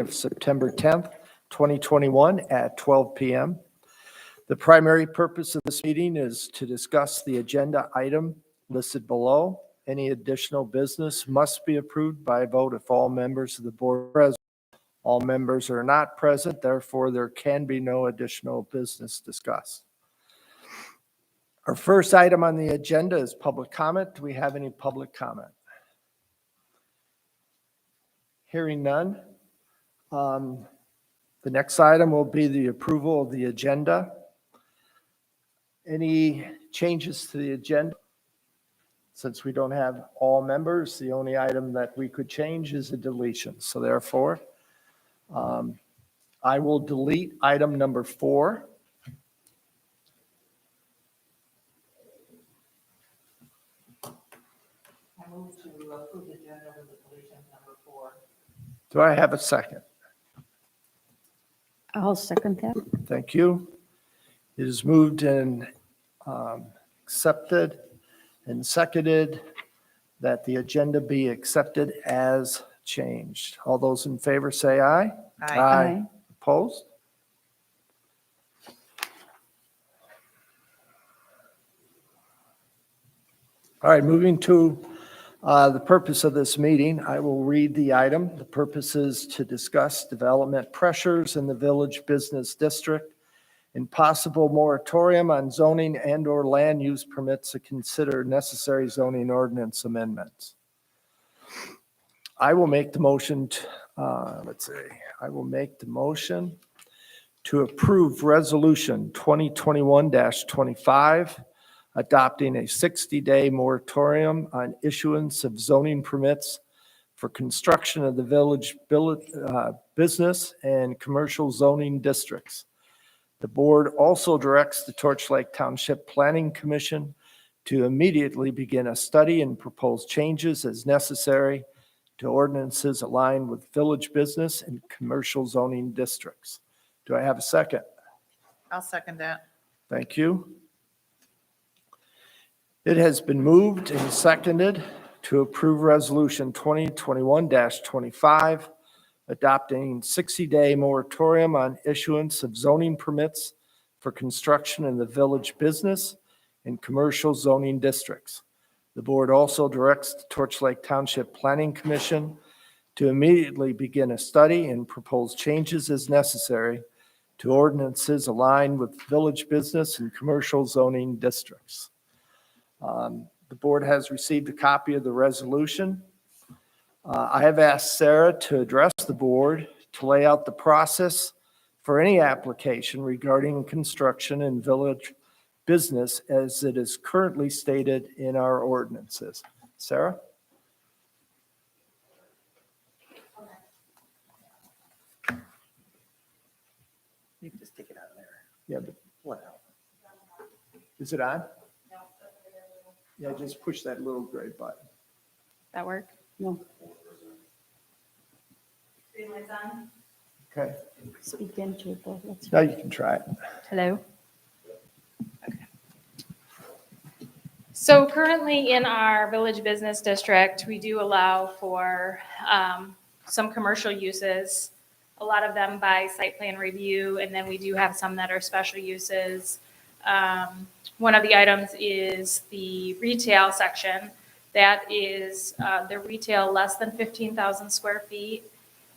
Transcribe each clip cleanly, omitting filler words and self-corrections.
of September 10th, 2021 at 12 p.m. The primary purpose of this meeting is to discuss the agenda item listed below. Any additional business must be approved by a vote if all members of the board are present. All members are not present, therefore there can be no additional business discussed. Our first item on the agenda is public comment. Do we have any public comment? Hearing none. The next item will be the approval of the agenda. Any changes to the agenda? Since we don't have all members, the only item that we could change is a deletion. So therefore, I will delete item number 4. I move to approve the agenda with the deletion of number 4. Do I have a second? I'll second that. Thank you. It is moved and accepted and seconded that the agenda be accepted as changed. All those in favor say aye. Aye. Opposed? All right, moving to the purpose of this meeting, I will read the item. The purpose is to discuss development pressures in the Village Business District and possible moratorium on zoning and/or land use permits to consider necessary zoning ordinance amendments. I will make the motion to approve Resolution 2021-25, adopting a 60-day moratorium on issuance of zoning permits for construction of the village business and commercial zoning districts. The board also directs the Torch Township Planning Commission to immediately begin a study and propose changes as necessary to ordinances aligned with village business and commercial zoning districts. Do I have a second? I'll second that. Thank you. It has been moved and seconded to approve Resolution 2021-25, adopting 60-day moratorium on issuance of zoning permits for construction in the village business and commercial zoning districts. The board also directs the Torch Lake Township Planning Commission to immediately begin a study and propose changes as necessary to ordinances aligned with village business and commercial zoning districts. The board has received a copy of the resolution. I have asked Sarah to address the board to lay out the process for any application regarding construction in village business as it is currently stated in our ordinances. Sarah? You can just take it out of there. Yeah, but what else? Is it on? Yeah, just push that little gray button. That work? No. Screen lights on? Okay, Speak into it though. Let's- now you can try it. Hello? Okay. So currently in our village business district, we do allow for some commercial uses, a lot of them by site plan review, and then we do have some that are special uses. One of the items is the retail section. That is the retail less than 15,000 square feet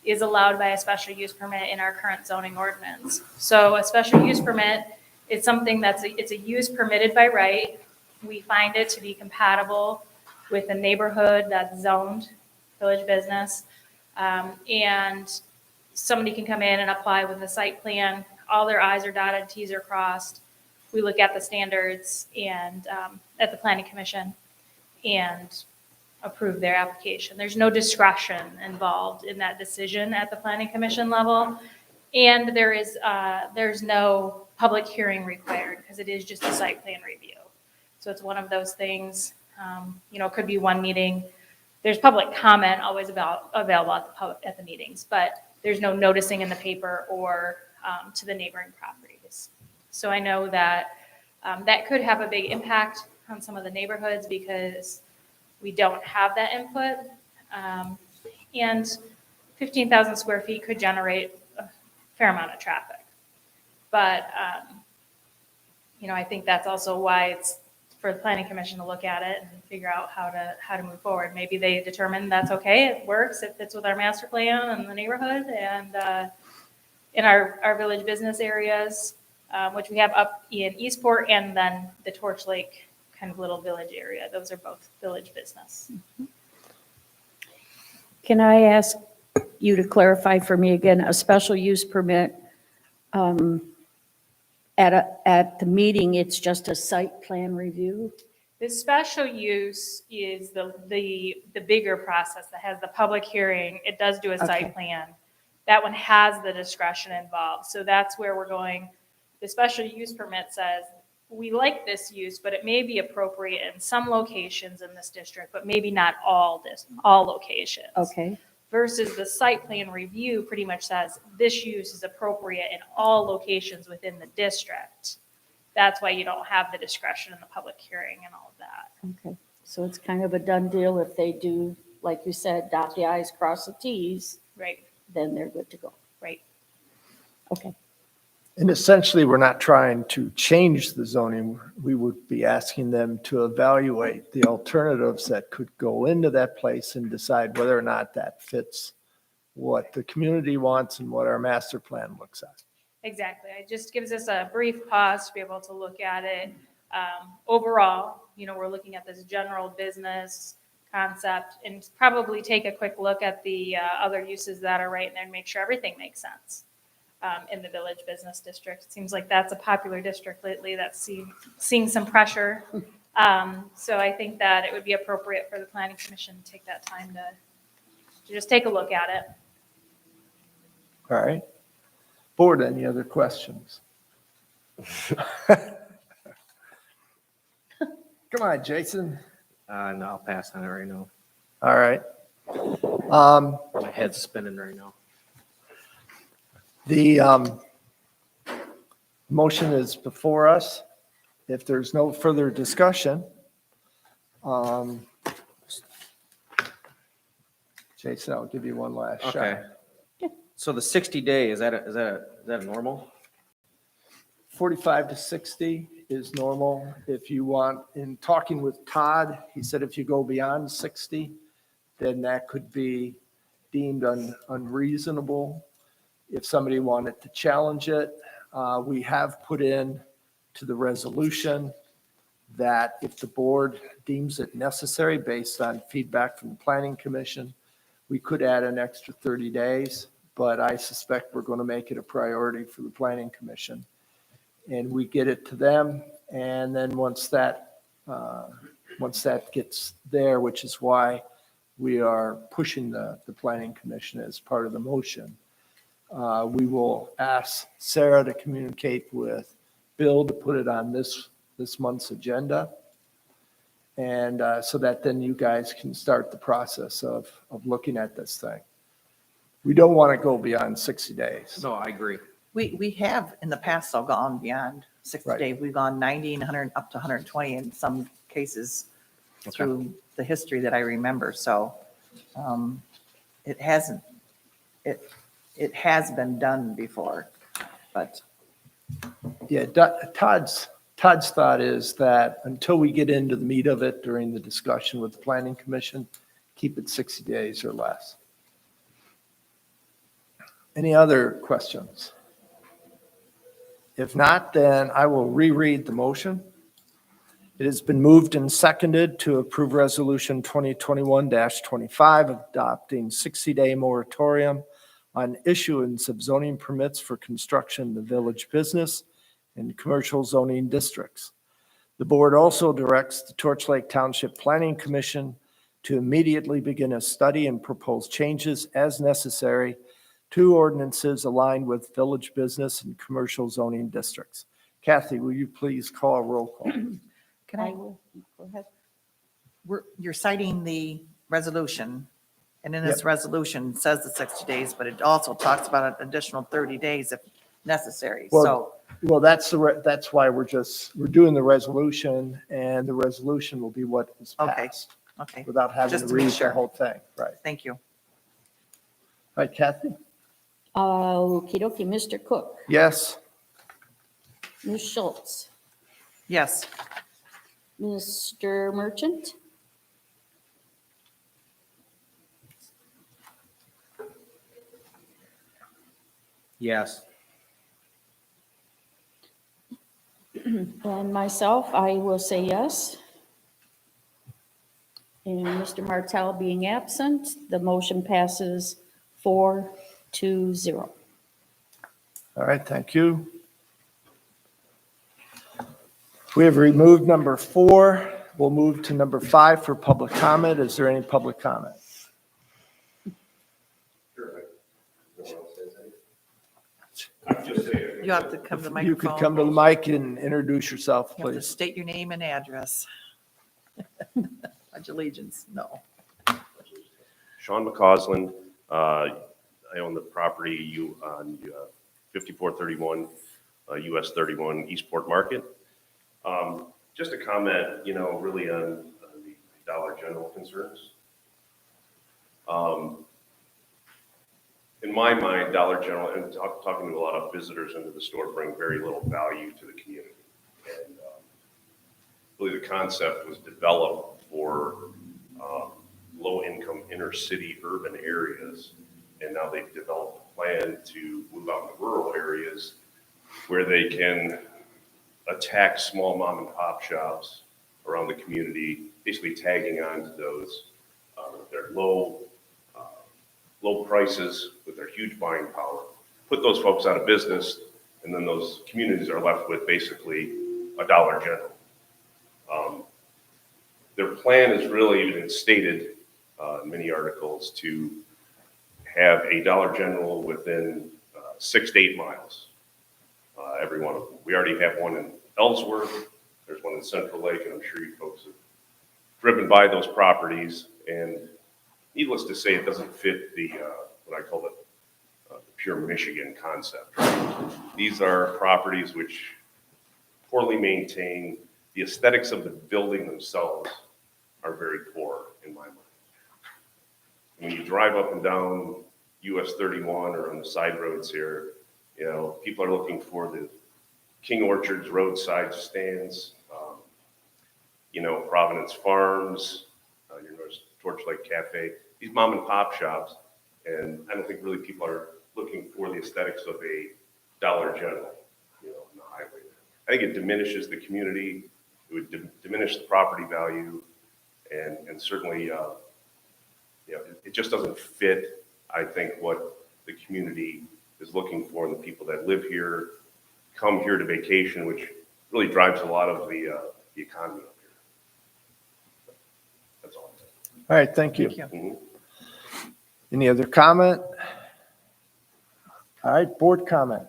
is allowed by a special use permit in our current zoning ordinance. So a special use permit is something it's a use permitted by right. We find it to be compatible with a neighborhood that's zoned village business. And somebody can come in and apply with a site plan. All their I's are dotted, T's are crossed. We look at the standards and at the planning commission and approve their application. There's no discretion involved in that decision at the planning commission level. And there's no public hearing required because it is just a site plan review. So it's one of those things, it could be one meeting. There's public comment always available at the meetings, but there's no noticing in the paper or to the neighboring properties. So I know that that could have a big impact on some of the neighborhoods because we don't have that input. And 15,000 square feet could generate a fair amount of traffic. But, I think that's also why it's for the planning commission to look at it and figure out how to move forward. Maybe they determine that's okay, it works, it fits with our master plan and the neighborhood and in our village business areas, which we have up in Eastport and then the Torch Lake kind of little village area. Those are both village business. Can I ask you to clarify for me again, a special use permit, at the meeting, it's just a site plan review? The special use is the bigger process that has the public hearing. It does do a Okay. site plan. That one has the discretion involved. So that's where we're going. The special use permit says, we like this use, but it may be appropriate in some locations in this district, but maybe not all locations. Okay, Versus the site plan review pretty much says this use is appropriate in all locations within the district. That's why you don't have the discretion in the public hearing and all of that. okay. So it's kind of a done deal. If they do, like you said, dot the i's, cross the t's, Right, then they're good to go. right. Okay, And essentially, we're not trying to change the zoning. We would be asking them to evaluate the alternatives that could go into that place and decide whether or not that fits what the community wants and what our master plan looks at. Exactly. It just gives us a brief pause to be able to look at it. Overall, we're looking at this general business concept and probably take a quick look at the other uses that are right in there and make sure everything makes sense in the village business district. It seems like that's a popular district lately that's seeing some pressure. So I think that it would be appropriate for the planning commission to take that time to just take a look at it. All right. Board, any other questions? Come on, Jason. No, I'll pass on it right now. All right. My head's spinning right now. The motion is before us. If there's no further discussion, Jason, I'll give you one last shot. Okay. So the 60 day, is that a normal? 45 to 60 is normal. If you want, in talking with Todd, he said if you go beyond 60, then that could be deemed unreasonable. If somebody wanted to challenge it, we have put in to the resolution that if the board deems it necessary based on feedback from the planning commission, we could add an extra 30 days, but I suspect we're going to make it a priority for the planning commission. And we get it to them, and then once that gets there, which is why we are pushing the planning commission as part of the motion, we will ask Sarah to communicate with Bill to put it on this month's agenda. And so that then you guys can start the process of looking at this thing. We don't want to go beyond 60 days. No, I agree. We have in the past all gone beyond 60 Right. days. We've gone 90 and 100, up to 120 in some cases through the history that I remember. So it has been done before, but Yeah, Todd's thought is that until we get into the meat of it during the discussion with the planning commission, keep it 60 days or less. Any other questions? If not, then I will reread the motion. It has been moved and seconded to approve Resolution 2021-25 adopting 60-day moratorium on issuance of zoning permits for construction in the village business and commercial zoning districts. The board also directs the Torch Lake Township Planning Commission to immediately begin a study and propose changes as necessary to ordinances aligned with village business and commercial zoning districts. Kathy, will you please call a roll call? can I I, will, go ahead. you're citing the resolution, and in this Yep. resolution it says the 60 days, but it also talks about an additional 30 days if necessary. Well, So Well, that's why we're doing the resolution, and the resolution will be what is Okay. passed okay, without having Just to to make read the sure. whole thing, right? thank you. All right, Kathy? Okey dokey, Mr. Cook, Yes. Ms. Schultz, Yes. Mr. Merchant, Yes. and myself, I will say yes. And Mr. Martell being absent, the motion passes 4-0. All right, thank you. We have removed number 4. We'll move to number 5 for public comment. Is there any public comment? You have to come to the microphone. You could come to the mic and introduce yourself, You have to please. state your name and address. Pledge allegiance, no. Sean McCausland. I own the property on 5431 US 31 Eastport Market. Just a comment, really on the Dollar General concerns. In my mind, Dollar General, and talking to a lot of visitors into the store, bring very little value to the community. And really the concept was developed for low-income inner-city urban areas, and now they've developed a plan to move out into rural areas where they can attack small mom-and-pop shops around the community, basically tagging on to those with their low prices, with their huge buying power, put those folks out of business, and then those communities are left with basically a Dollar General. Their plan is really, even stated in many articles, to have a Dollar General within 6 to 8 miles, every one of them. We already have one in Ellsworth, there's one in Central Lake, and I'm sure you folks have driven by those properties, and needless to say, it doesn't fit the, what I call the pure Michigan concept. These are properties which poorly maintained. The aesthetics of the building themselves are very poor in my mind. When you drive up and down US 31 or on the side roads here, people are looking for the King Orchards roadside stands, Providence Farms, your Torchlight Cafe, these mom and pop shops. And I don't think really people are looking for the aesthetics of a Dollar General, on the highway. I think it diminishes the community. It would diminish the property value, and certainly, it just doesn't fit, I think, what the community is looking for, and the people that live here, come here to vacation, which really drives a lot of the economy up here. That's all. All right, thank you. Thank you. Mhm. Any other comment? All right, board comment.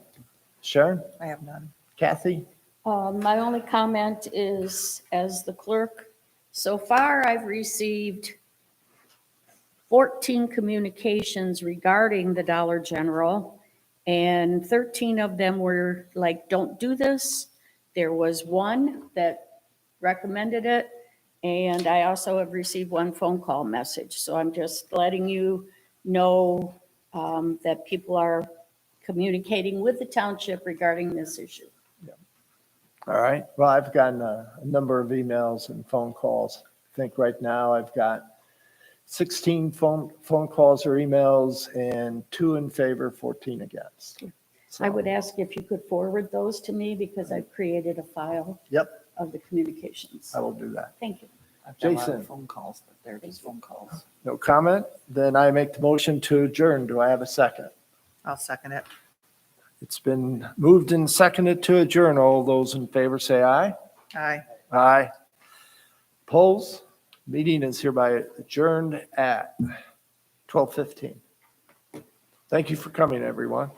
Sharon? I have none. Kathy? My only comment is, as the clerk, so far I've received 14 communications regarding the Dollar General, and 13 of them were like, don't do this. There was one that recommended it, and I also have received one phone call message. So I'm just letting you know that people are communicating with the township regarding this issue. All right, well, I've gotten a number of emails and phone calls. I think right now I've got 16 phone calls or emails, and 2 in favor, 14 against. I would ask if you could forward those to me because I've created a file Yep, of the communications. I will do that. Thank you. I've got a lot Jason. of phone calls, but they're just phone calls. No comment? Then I make the motion to adjourn. Do I have a second? I'll second it. It's been moved and seconded to adjourn. All those in favor say aye. Aye. Aye. Polls. Meeting is hereby adjourned at 12:15. Thank you for coming, everyone.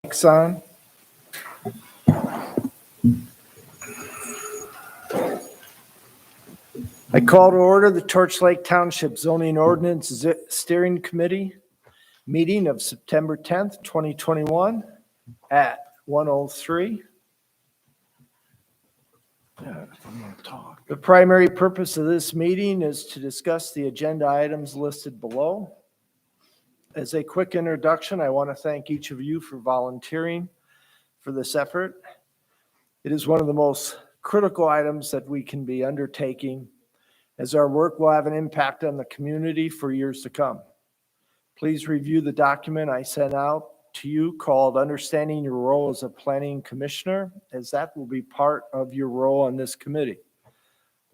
Mic's on. I call to order the Torch Lake Township Zoning Ordinance Steering Committee meeting of September 10th, 2021 at 1:03. The primary purpose of this meeting is to discuss the agenda items listed below. As a quick introduction, I want to thank each of you for volunteering for this effort. It is one of the most critical items that we can be undertaking, as our work will have an impact on the community for years to come. Please review the document I sent out to you called Understanding Your Role as a Planning Commissioner, as that will be part of your role on this committee.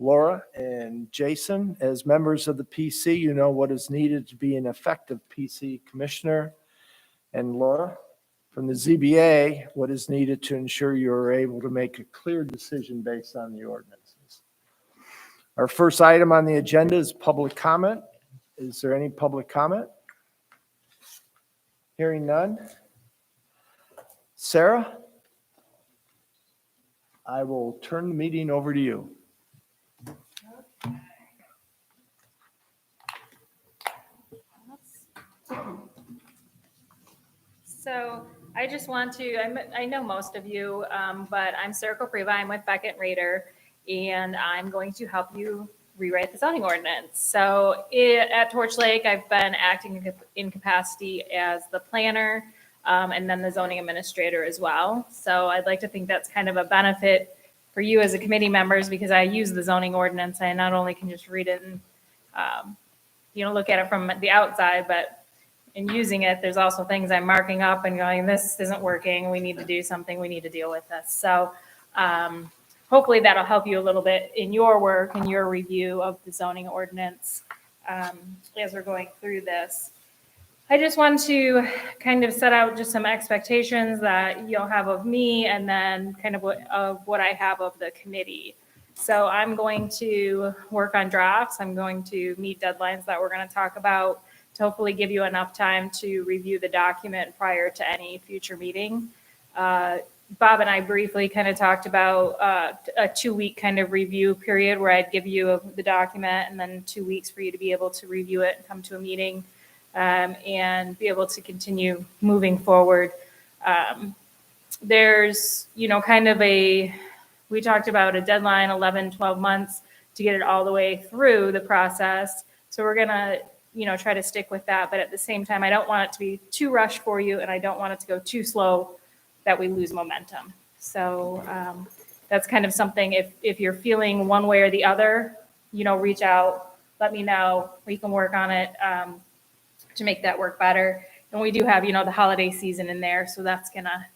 Laura and Jason, as members of the PC, you know what is needed to be an effective PC commissioner. And Laura, from the ZBA, what is needed to ensure you are able to make a clear decision based on the ordinances. Our first item on the agenda is public comment. Is there any public comment? Hearing none. Sarah, I will turn the meeting over to you. So I just want to, I know most of you, but I'm Sarah Kopriva. I'm with Beckett Rader, and I'm going to help you rewrite the zoning ordinance. So at Torch Lake, I've been acting in capacity as the planner and then the zoning administrator as well. So I'd like to think that's kind of a benefit for you as a committee members, because I use the zoning ordinance. I not only can just read it and, look at it from the outside, but in using it, there's also things I'm marking up and going, this isn't working. We need to do something. We need to deal with this. So hopefully that'll help you a little bit in your work and your review of the zoning ordinance as we're going through this. I just want to kind of set out just some expectations that you'll have of me, and then kind of what I have of the committee. So I'm going to work on drafts. I'm going to meet deadlines that we're going to talk about to hopefully give you enough time to review the document prior to any future meeting. Bob and I briefly kind of talked about a 2-week kind of review period where I'd give you the document and then 2 weeks for you to be able to review it and come to a meeting and be able to continue moving forward. There's, kind of we talked about a deadline, 11, 12 months to get it all the way through the process. So we're going to, try to stick with that. But at the same time, I don't want it to be too rushed for you, and I don't want it to go too slow that we lose momentum. So that's kind of something, if you're feeling one way or the other, reach out, let me know. We can work on it to make that work better. And we do have, the holiday season in there, so that's going to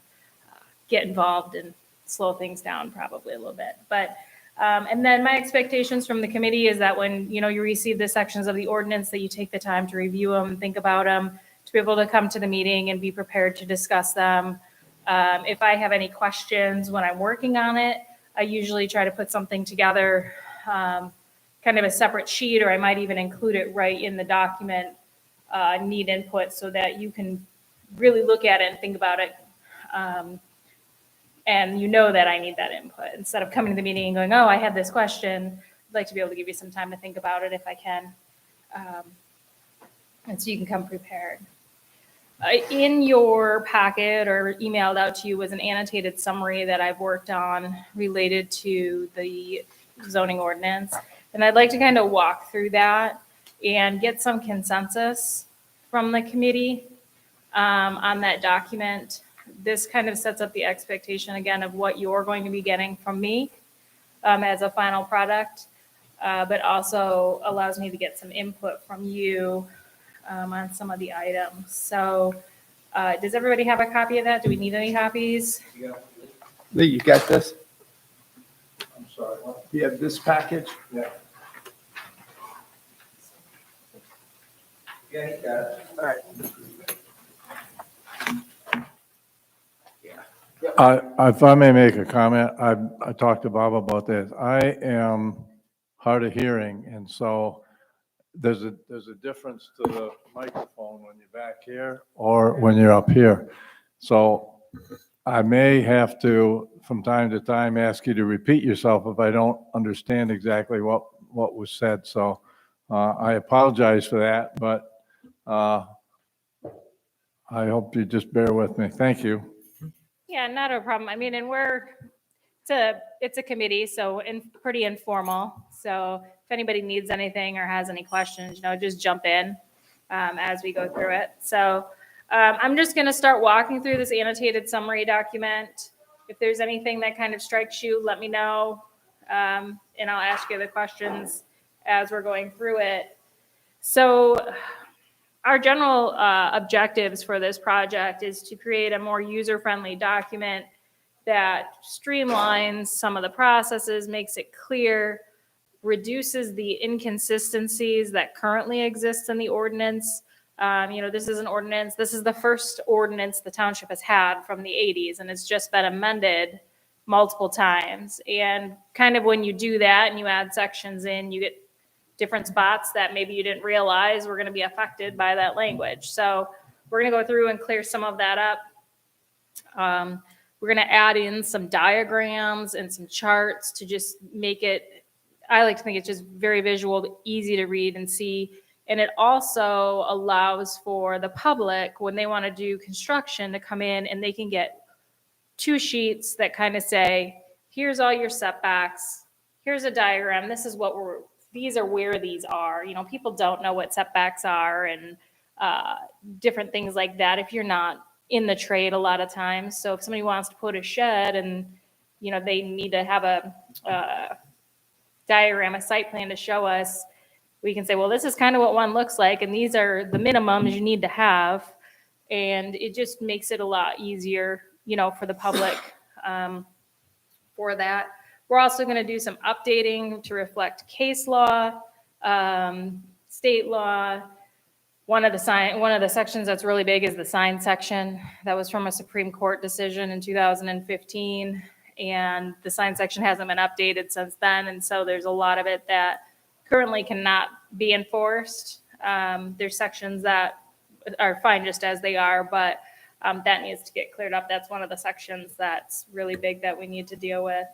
get involved and slow things down probably a little bit. But and then my expectations from the committee is that when, you receive the sections of the ordinance, that you take the time to review them, think about them, to be able to come to the meeting and be prepared to discuss them. If I have any questions when I'm working on it, I usually try to put something together, kind of a separate sheet, or I might even include it right in the document, need input, so that you can really look at it and think about it. And that I need that input. Instead of coming to the meeting and going, oh, I had this question, I'd like to be able to give you some time to think about it if I can. And so you can come prepared. In your packet or emailed out to you was an annotated summary that I've worked on related to the zoning ordinance. And I'd like to kind of walk through that and get some consensus from the committee on that document. This kind of sets up the expectation again of what you're going to be getting from me as a final product, but also allows me to get some input from you on some of the items. So does everybody have a copy of that? Do we need any copies? Lee, you got this? I'm sorry. You have this package? Yeah. Yeah, he got it. All right. If I may make a comment, I talked to Bob about this. I am hard of hearing, and so there's a difference to the microphone when you're back here or when you're up here. So I may have to, from time to time, ask you to repeat yourself if I don't understand exactly what was said. So I apologize for that, but I hope you just bear with me. Thank you. Yeah, not a problem. I mean, and it's a committee, so pretty informal. So if anybody needs anything or has any questions, just jump in as we go through it. So I'm just going to start walking through this annotated summary document. If there's anything that kind of strikes you, let me know, and I'll ask you the questions as we're going through it. So our general objectives for this project is to create a more user-friendly document that streamlines some of the processes, makes it clear, reduces the inconsistencies that currently exist in the ordinance. This is an ordinance, this is the first ordinance the township has had from the 80s, and it's just been amended multiple times. And kind of when you do that and you add sections in, you get different spots that maybe you didn't realize were going to be affected by that language. So we're going to go through and clear some of that up. We're going to add in some diagrams and some charts to just make it, I like to think it's just very visual, easy to read and see. And it also allows for the public, when they want to do construction, to come in and they can get 2 sheets that kind of say, here's all your setbacks, here's a diagram, these are where these are. People don't know what setbacks are and different things like that if you're not in the trade a lot of times. So if somebody wants to put a shed and, they need to have a diagram, a site plan to show us, we can say, well, this is kind of what one looks like, and these are the minimums you need to have. And it just makes it a lot easier, for the public for that. We're also going to do some updating to reflect case law, state law. One of the sections that's really big is the sign section. That was from a Supreme Court decision in 2015, and the sign section hasn't been updated since then. And so there's a lot of it that currently cannot be enforced. There's sections that are fine just as they are, but that needs to get cleared up. That's one of the sections that's really big that we need to deal with.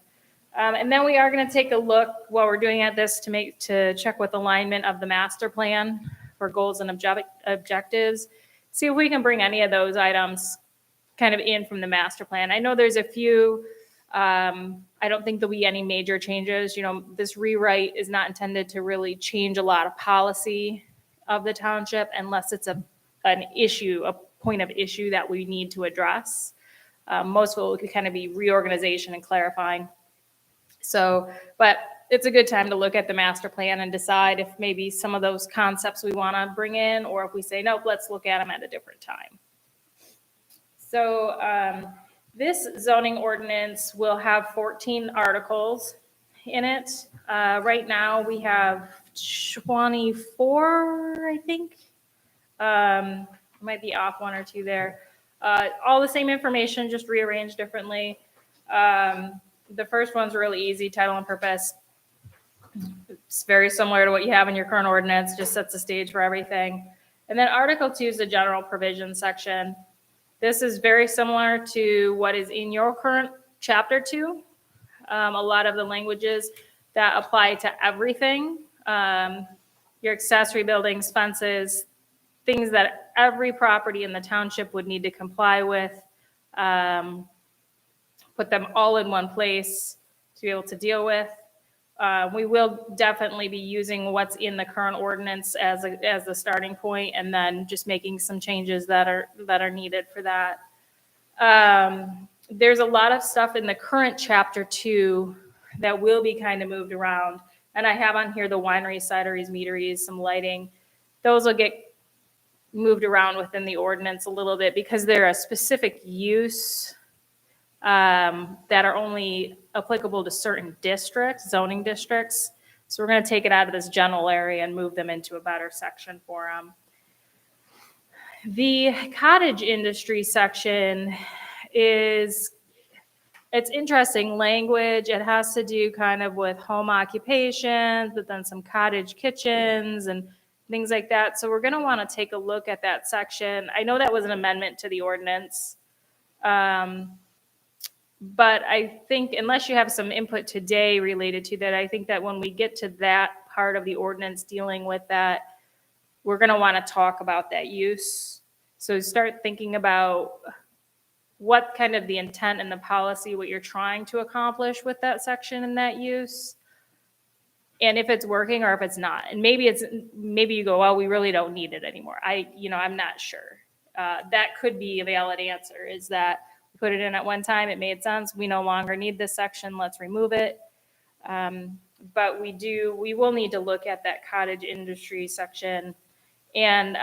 And then we are going to take a look while we're doing this to check with alignment of the master plan for goals and objectives. See if we can bring any of those items kind of in from the master plan. I know there's a few. I don't think there'll be any major changes. This rewrite is not intended to really change a lot of policy of the township unless it's an issue, a point of issue that we need to address. Most of it could kind of be reorganization and clarifying. So, but it's a good time to look at the master plan and decide if maybe some of those concepts we want to bring in, or if we say, nope, let's look at them at a different time. So this zoning ordinance will have 14 articles in it. Right now we have 24, I think. Might be off 1 or 2 there. All the same information, just rearranged differently. The first one's really easy, title and purpose. It's very similar to what you have in your current ordinance, just sets the stage for everything. And then Article 2 is the general provision section. This is very similar to what is in your current Chapter 2. A lot of the languages that apply to everything, your accessory buildings, fences, things that every property in the township would need to comply with. Put them all in one place to be able to deal with. We will definitely be using what's in the current ordinance as the starting point, and then just making some changes that are needed for that. There's a lot of stuff in the current Chapter 2 that will be kind of moved around. And I have on here the wineries, cideries, meaderies, some lighting. Those will get moved around within the ordinance a little bit because they're a specific use that are only applicable to certain districts, zoning districts. So we're going to take it out of this general area and move them into a better section for them. The cottage industry section it's interesting language. It has to do kind of with home occupations, but then some cottage kitchens and things like that. So we're going to want to take a look at that section. I know that was an amendment to the ordinance. But I think unless you have some input today related to that, I think that when we get to that part of the ordinance dealing with that, we're going to want to talk about that use. So start thinking about what kind of the intent and the policy, what you're trying to accomplish with that section and that use. And if it's working or if it's not. And maybe you go, well, we really don't need it anymore. I'm not sure. That could be a valid answer, is that we put it in at one time, it made sense. We no longer need this section, let's remove it. But we will need to look at that cottage industry section and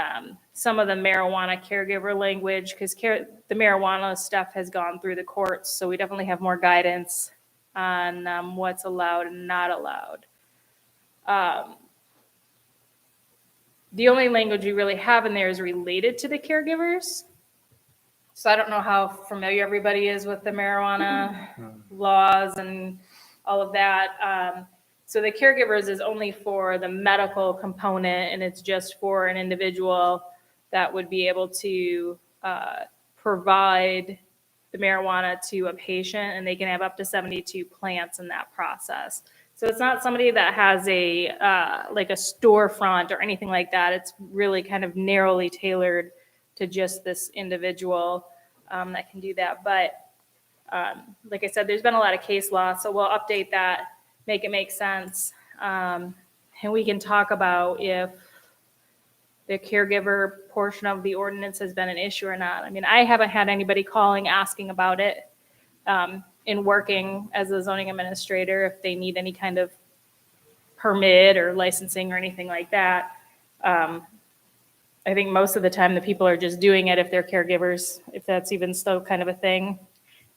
some of the marijuana caregiver language, because the marijuana stuff has gone through the courts. So we definitely have more guidance on what's allowed and not allowed. The only language we really have in there is related to the caregivers. So I don't know how familiar everybody is with the marijuana laws and all of that. So the caregivers is only for the medical component, and it's just for an individual that would be able to provide the marijuana to a patient, and they can have up to 72 plants in that process. So it's not somebody that has like a storefront or anything like that. It's really kind of narrowly tailored to just this individual that can do that. But like I said, there's been a lot of case law, so we'll update that, make it make sense. And we can talk about if the caregiver portion of the ordinance has been an issue or not. I mean, I haven't had anybody calling asking about it in working as a zoning administrator, if they need any kind of permit or licensing or anything like that. I think most of the time the people are just doing it if they're caregivers, if that's even still kind of a thing.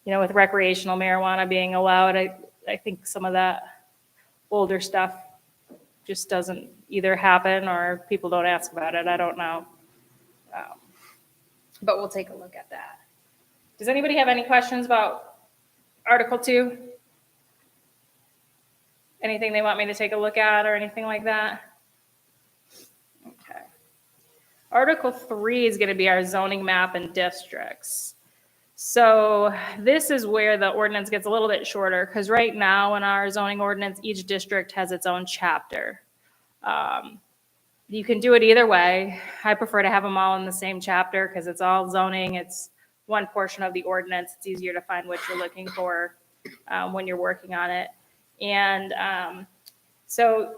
With recreational marijuana being allowed, I think some of that older stuff just doesn't either happen or people don't ask about it. I don't know. But we'll take a look at that. Does anybody have any questions about Article 2? Anything they want me to take a look at or anything like that? Okay. Article 3 is going to be our zoning map and districts. So this is where the ordinance gets a little bit shorter, because right now in our zoning ordinance, each district has its own chapter. You can do it either way. I prefer to have them all in the same chapter because it's all zoning. It's one portion of the ordinance. It's easier to find what you're looking for when you're working on it. And so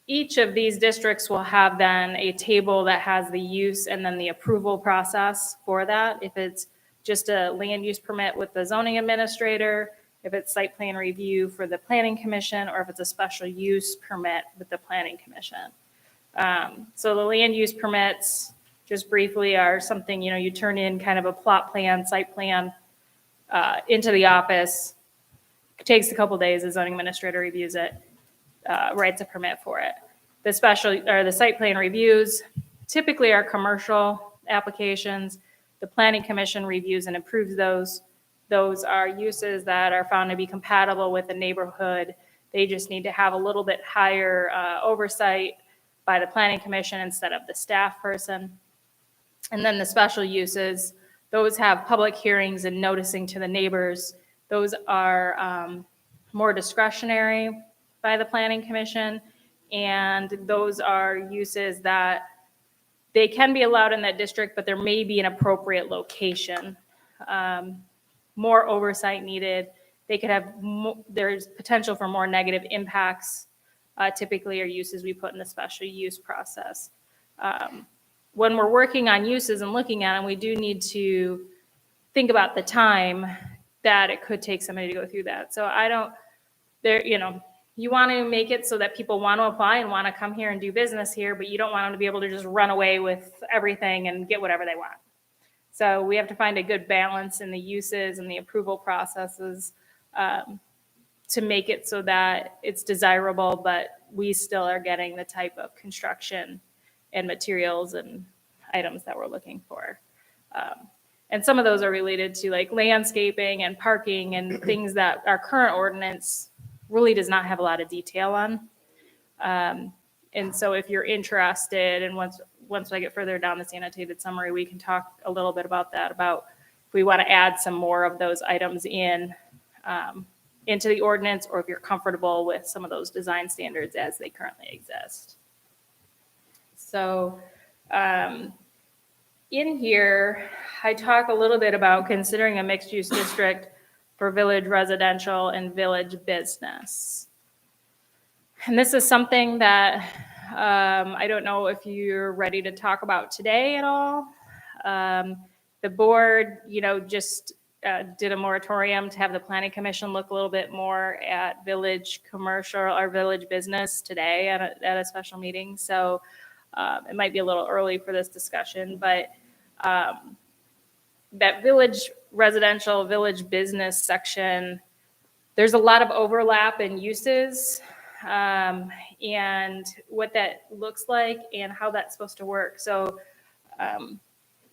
each of these districts will have then a table that has the use and then the approval process for that. If it's just a land use permit with the zoning administrator, if it's site plan review for the planning commission, or if it's a special use permit with the planning commission. So the land use permits, just briefly, are something, you turn in kind of a plot plan, site plan into the office. It takes a couple days, the zoning administrator reviews it, writes a permit for it. The site plan reviews typically are commercial applications. The planning commission reviews and approves those. Those are uses that are found to be compatible with the neighborhood. They just need to have a little bit higher oversight by the planning commission instead of the staff person. And then the special uses, those have public hearings and noticing to the neighbors. Those are more discretionary by the planning commission. And those are uses that they can be allowed in that district, but there may be an appropriate location. More oversight needed. They could have, there's potential for more negative impacts, typically are uses we put in the special use process. When we're working on uses and looking at them, we do need to think about the time that it could take somebody to go through that. So you want to make it so that people want to apply and want to come here and do business here, but you don't want them to be able to just run away with everything and get whatever they want. So we have to find a good balance in the uses and the approval processes to make it so that it's desirable, but we still are getting the type of construction and materials and items that we're looking for. And some of those are related to like landscaping and parking and things that our current ordinance really does not have a lot of detail on. And so if you're interested, and once I get further down this annotated summary, we can talk a little bit about that, about we want to add some more of those items into the ordinance, or if you're comfortable with some of those design standards as they currently exist. So in here, I talk a little bit about considering a mixed-use district for village residential and village business. And this is something that I don't know if you're ready to talk about today at all. The board, just did a moratorium to have the planning commission look a little bit more at village commercial or village business today at a special meeting. So it might be a little early for this discussion, but that village residential, village business section, there's a lot of overlap in uses and what that looks like and how that's supposed to work. So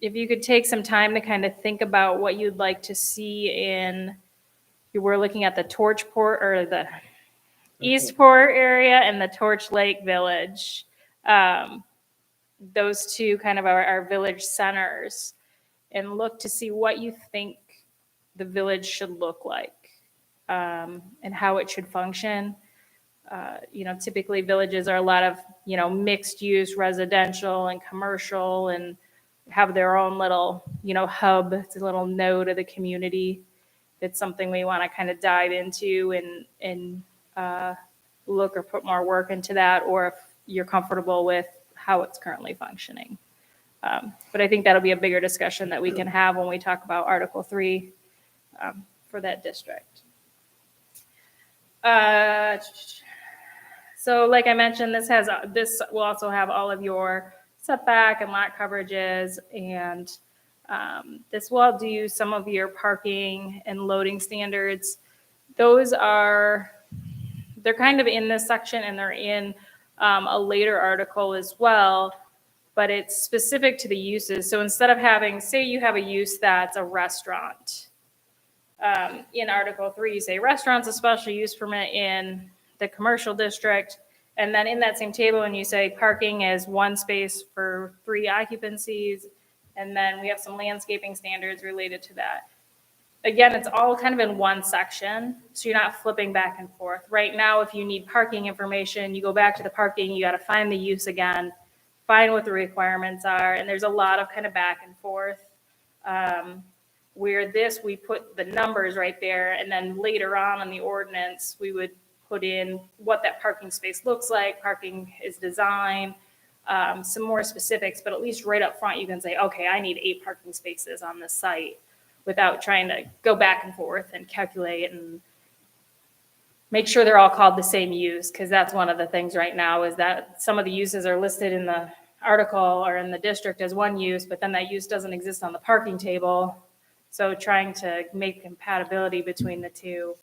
if you could take some time to kind of think about what you'd like to see we're looking at the Torchport or the Eastport area and the Torch Lake Village. Those two kind of are our village centers, and look to see what you think the village should look like and how it should function. Typically villages are a lot of, mixed use residential and commercial and have their own little, hub. It's a little node of the community. It's something we want to kind of dive into and look or put more work into that, or if you're comfortable with how it's currently functioning. But I think that'll be a bigger discussion that we can have when we talk about Article 3 for that district. So like I mentioned, this will also have all of your setback and lot coverages, and this will do some of your parking and loading standards. They're kind of in this section, and they're in a later article as well, but it's specific to the uses. So instead of having, say you have a use that's a restaurant, in Article 3, you say restaurants, a special use permit in the commercial district. And then in that same table, and you say parking is 1 space for 3 occupancies. And then we have some landscaping standards related to that. Again, it's all kind of in one section, so you're not flipping back and forth. Right now, if you need parking information, you go back to the parking, you got to find the use again, find what the requirements are, and there's a lot of kind of back and forth. Where we put the numbers right there, and then later on in the ordinance, we would put in what that parking space looks like, parking is designed, some more specifics, but at least right up front, you can say, okay, I need 8 parking spaces on this site, without trying to go back and forth and calculate and make sure they're all called the same use, because that's one of the things right now is that some of the uses are listed in the article or in the district as one use, but then that use doesn't exist on the parking table. So trying to make compatibility between the two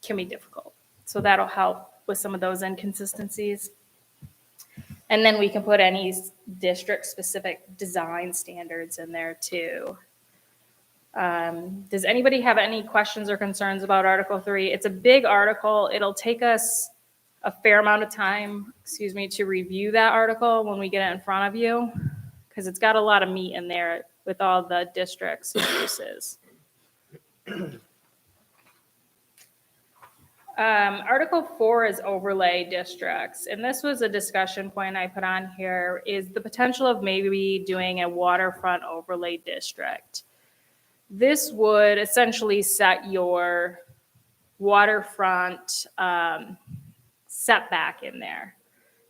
can be difficult. So that'll help with some of those inconsistencies. And then we can put any district-specific design standards in there too. Does anybody have any questions or concerns about Article 3? It's a big article. It'll take us a fair amount of time, to review that article when we get it in front of you, because it's got a lot of meat in there with all the districts and uses. Article 4 is overlay districts, and this was a discussion point I put on here, is the potential of maybe doing a waterfront overlay district. This would essentially set your waterfront setback in there.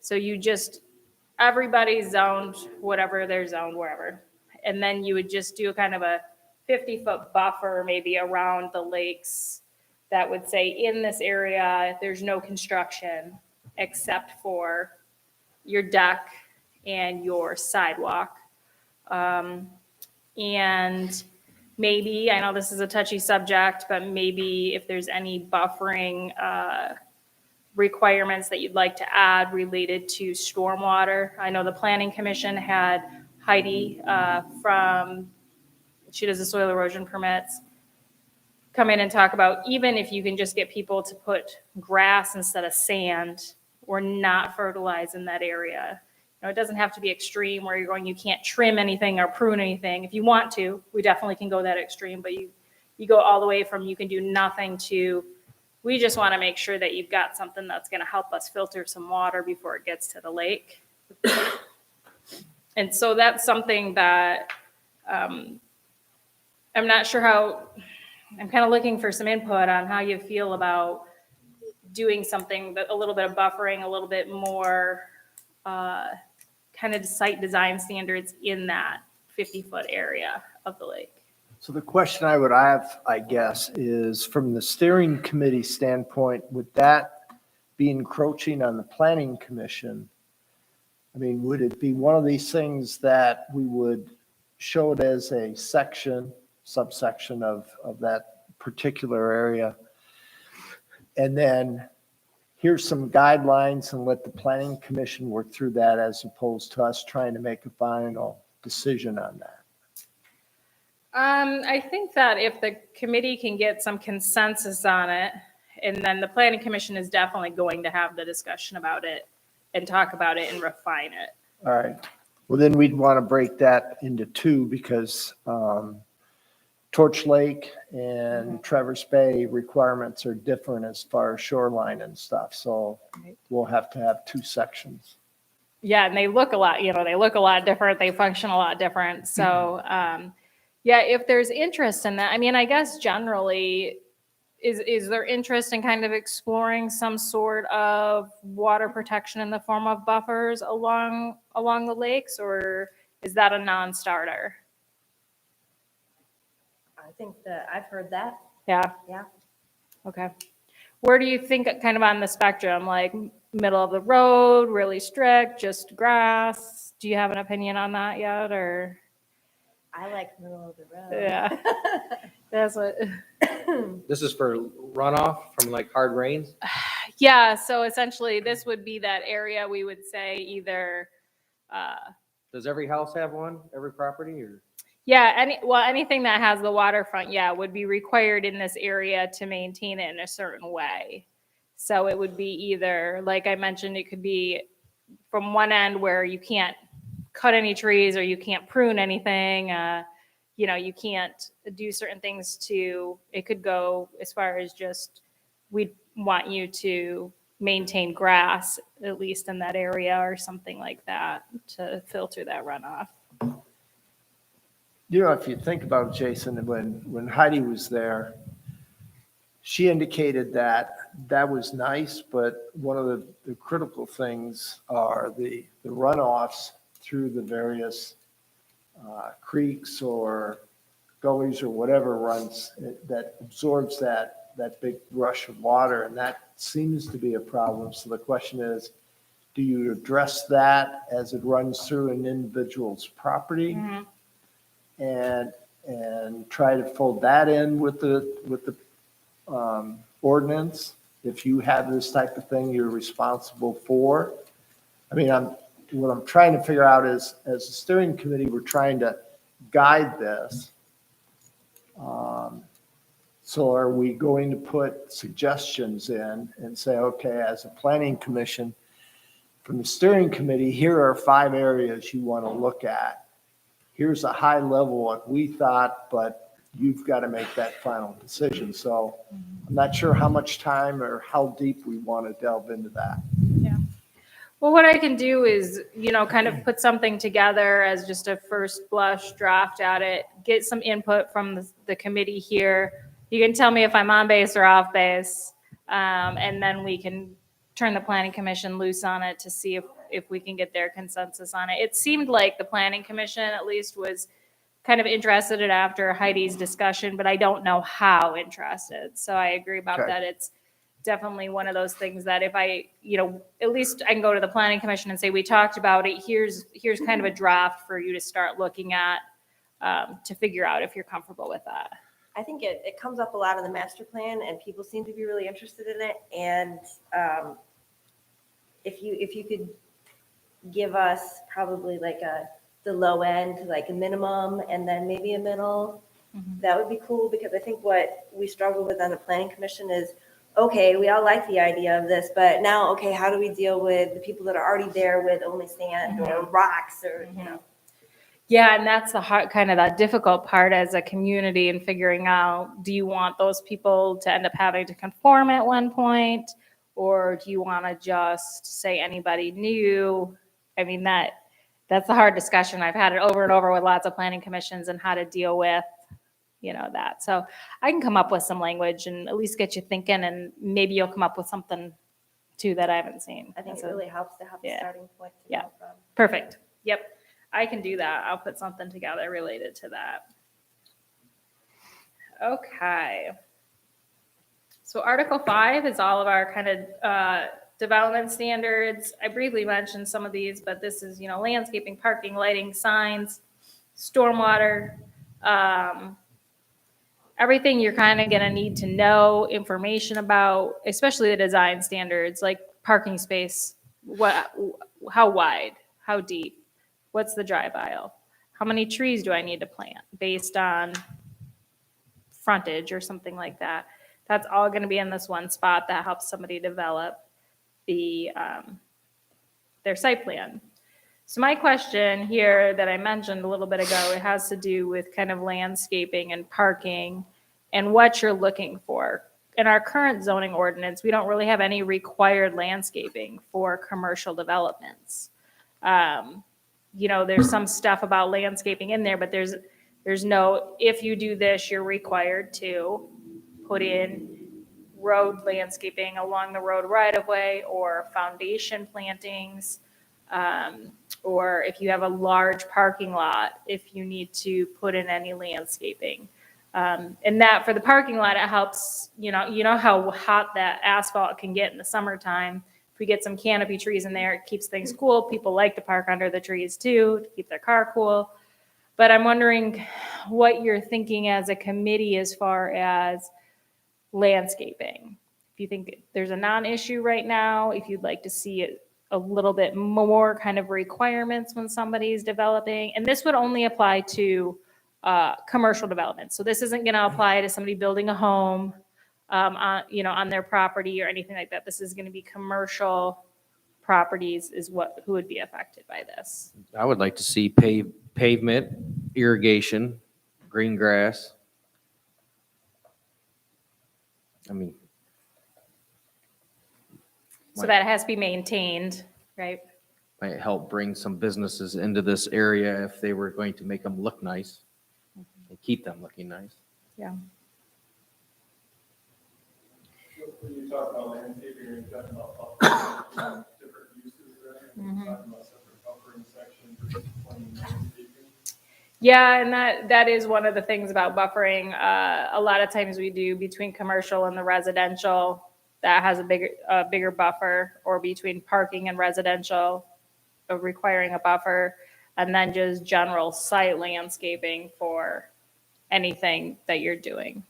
So everybody's zoned, whatever they're zoned, wherever. And then you would just do kind of a 50-foot buffer maybe around the lakes that would say in this area, there's no construction except for your deck and your sidewalk. And maybe, I know this is a touchy subject, but maybe if there's any buffering requirements that you'd like to add related to stormwater. I know the Planning Commission had Heidi she does the soil erosion permits, come in and talk about even if you can just get people to put grass instead of sand or not fertilize in that area, know, it doesn't have to be extreme where you're going, you can't trim anything or prune anything. If you want to, we definitely can go that extreme, but you go all the way from you can do nothing to, we just want to make sure that you've got something that's going to help us filter some water before it gets to the lake. And so that's something that I'm not sure how, I'm kind of looking for some input on how you feel about doing something that a little bit of buffering, a little bit more kind of site design standards in that 50-foot area of the lake. So the question I would have, I guess, is from the steering committee standpoint, would that be encroaching on the planning commission? I mean, would it be one of these things that we would show it as a section, subsection of that particular area? And then here's some guidelines and let the planning commission work through that as opposed to us trying to make a final decision on that? I think that if the committee can get some consensus on it, and then the planning commission is definitely going to have the discussion about it and talk about it and refine it. All right. Well, then we'd want to break that into two because Torch Lake and Traverse Bay requirements are different as far as shoreline and stuff. So we'll have to have two sections. Yeah, and they look a lot, they look a lot different. They function a lot different. So, yeah, if there's interest in that, I mean, I guess generally, is there interest in kind of exploring some sort of water protection in the form of buffers along the lakes, or is that a non-starter? I think that I've heard that. Yeah. Yeah. Okay. Where do you think kind of on the spectrum, like middle of the road, really strict, just grass? Do you have an opinion on that yet, or? I like middle of the road. Yeah. That's what. This is for runoff from like hard rains? Yeah, so essentially this would be that area we would say either, Does every house have one, every property, or? yeah, anything that has the waterfront, yeah, would be required in this area to maintain it in a certain way. So it would be either, like I mentioned, it could be from one end where you can't cut any trees or you can't prune anything, you can't do certain things it could go as far as just, we want you to maintain grass, at least in that area or something like that to filter that runoff. If you think about it, Jason, when Heidi was there, she indicated that was nice, but one of the critical things are the runoffs through the various creeks or gullies or whatever runs that absorbs that big rush of water, and that seems to be a problem. So the question is, do you address that as it runs through an individual's property? Mm-hmm. And try to fold that in with the ordinance? If you have this type of thing you're responsible for? I mean, what I'm trying to figure out is, as a steering committee, we're trying to guide this. So are we going to put suggestions in and say, okay, as a planning commission, from the steering committee, here are 5 areas you want to look at. Here's a high level what we thought, but you've got to make that final decision. So I'm not sure how much time or how deep we want to delve into that. Yeah. Well, what I can do is, kind of put something together as just a first blush draft at it, get some input from the committee here. You can tell me if I'm on base or off base, and then we can turn the planning commission loose on it to see if we can get their consensus on it. It seemed like the planning commission at least was kind of interested in after Heidi's discussion, but I don't know how interested. So I agree about Okay. that. It's definitely one of those things that if I, at least I can go to the planning commission and say, we talked about it. Here's kind of a draft for you to start looking at to figure out if you're comfortable with that. I think it comes up a lot in the master plan, and people seem to be really interested in it. And if you could give us probably like the low end, like a minimum, and then maybe a middle, that would be cool. Because I think what we struggle with on the planning commission is okay, we all like the idea of this, but now, okay, how do we deal with the people that are already there with only sand or rocks or, you know? Yeah, and that's the hard, kind of that difficult part as a community and figuring out, do you want those people to end up having to conform at one point? Or do you want to just say anybody new? I mean, that's a hard discussion. I've had it over and over with lots of planning commissions and how to deal with, that. So I can come up with some language and at least get you thinking, and maybe you'll come up with something too that I haven't seen. I think it So, really helps to have a yeah. starting point to Yeah. go from. perfect. Yep. I can do that. I'll put something together related to that. Okay. So Article 5 is all of our kind of development standards. I briefly mentioned some of these, but this is, landscaping, parking, lighting, signs, stormwater, everything you're kind of going to need to know information about, especially the design standards, like parking space, how wide, how deep, what's the drive aisle, how many trees do I need to plant based on frontage or something like that. That's all going to be in this one spot that helps somebody develop their site plan. So my question here that I mentioned a little bit ago, it has to do with kind of landscaping and parking and what you're looking for. In our current zoning ordinance, we don't really have any required landscaping for commercial developments. There's some stuff about landscaping in there, but there's no, if you do this, you're required to put in road landscaping along the road right of way or foundation plantings. Or if you have a large parking lot, if you need to put in any landscaping. And that for the parking lot, it helps, you know how hot that asphalt can get in the summertime. If we get some canopy trees in there, it keeps things cool. People like to park under the trees too, to keep their car cool. But I'm wondering what you're thinking as a committee as far as landscaping. If you think there's a non-issue right now, if you'd like to see it a little bit more kind of requirements when somebody's developing, and this would only apply to commercial development. So this isn't going to apply to somebody building a home, on their property or anything like that. This is going to be commercial properties who would be affected by this. I would like to see pavement, irrigation, green grass. I mean, So that has to be maintained, right? might help bring some businesses into this area if they were going to make them look nice and keep them looking nice. Yeah. When you talk about landscaping, you're talking about buffering, different uses there, you're talking about separate buffering sections or just plain landscaping. Yeah, and that is one of the things about buffering. A lot of times we do between commercial and the residential, that has a bigger buffer, or between parking and residential, requiring a buffer, and then just general site landscaping for anything that you're doing.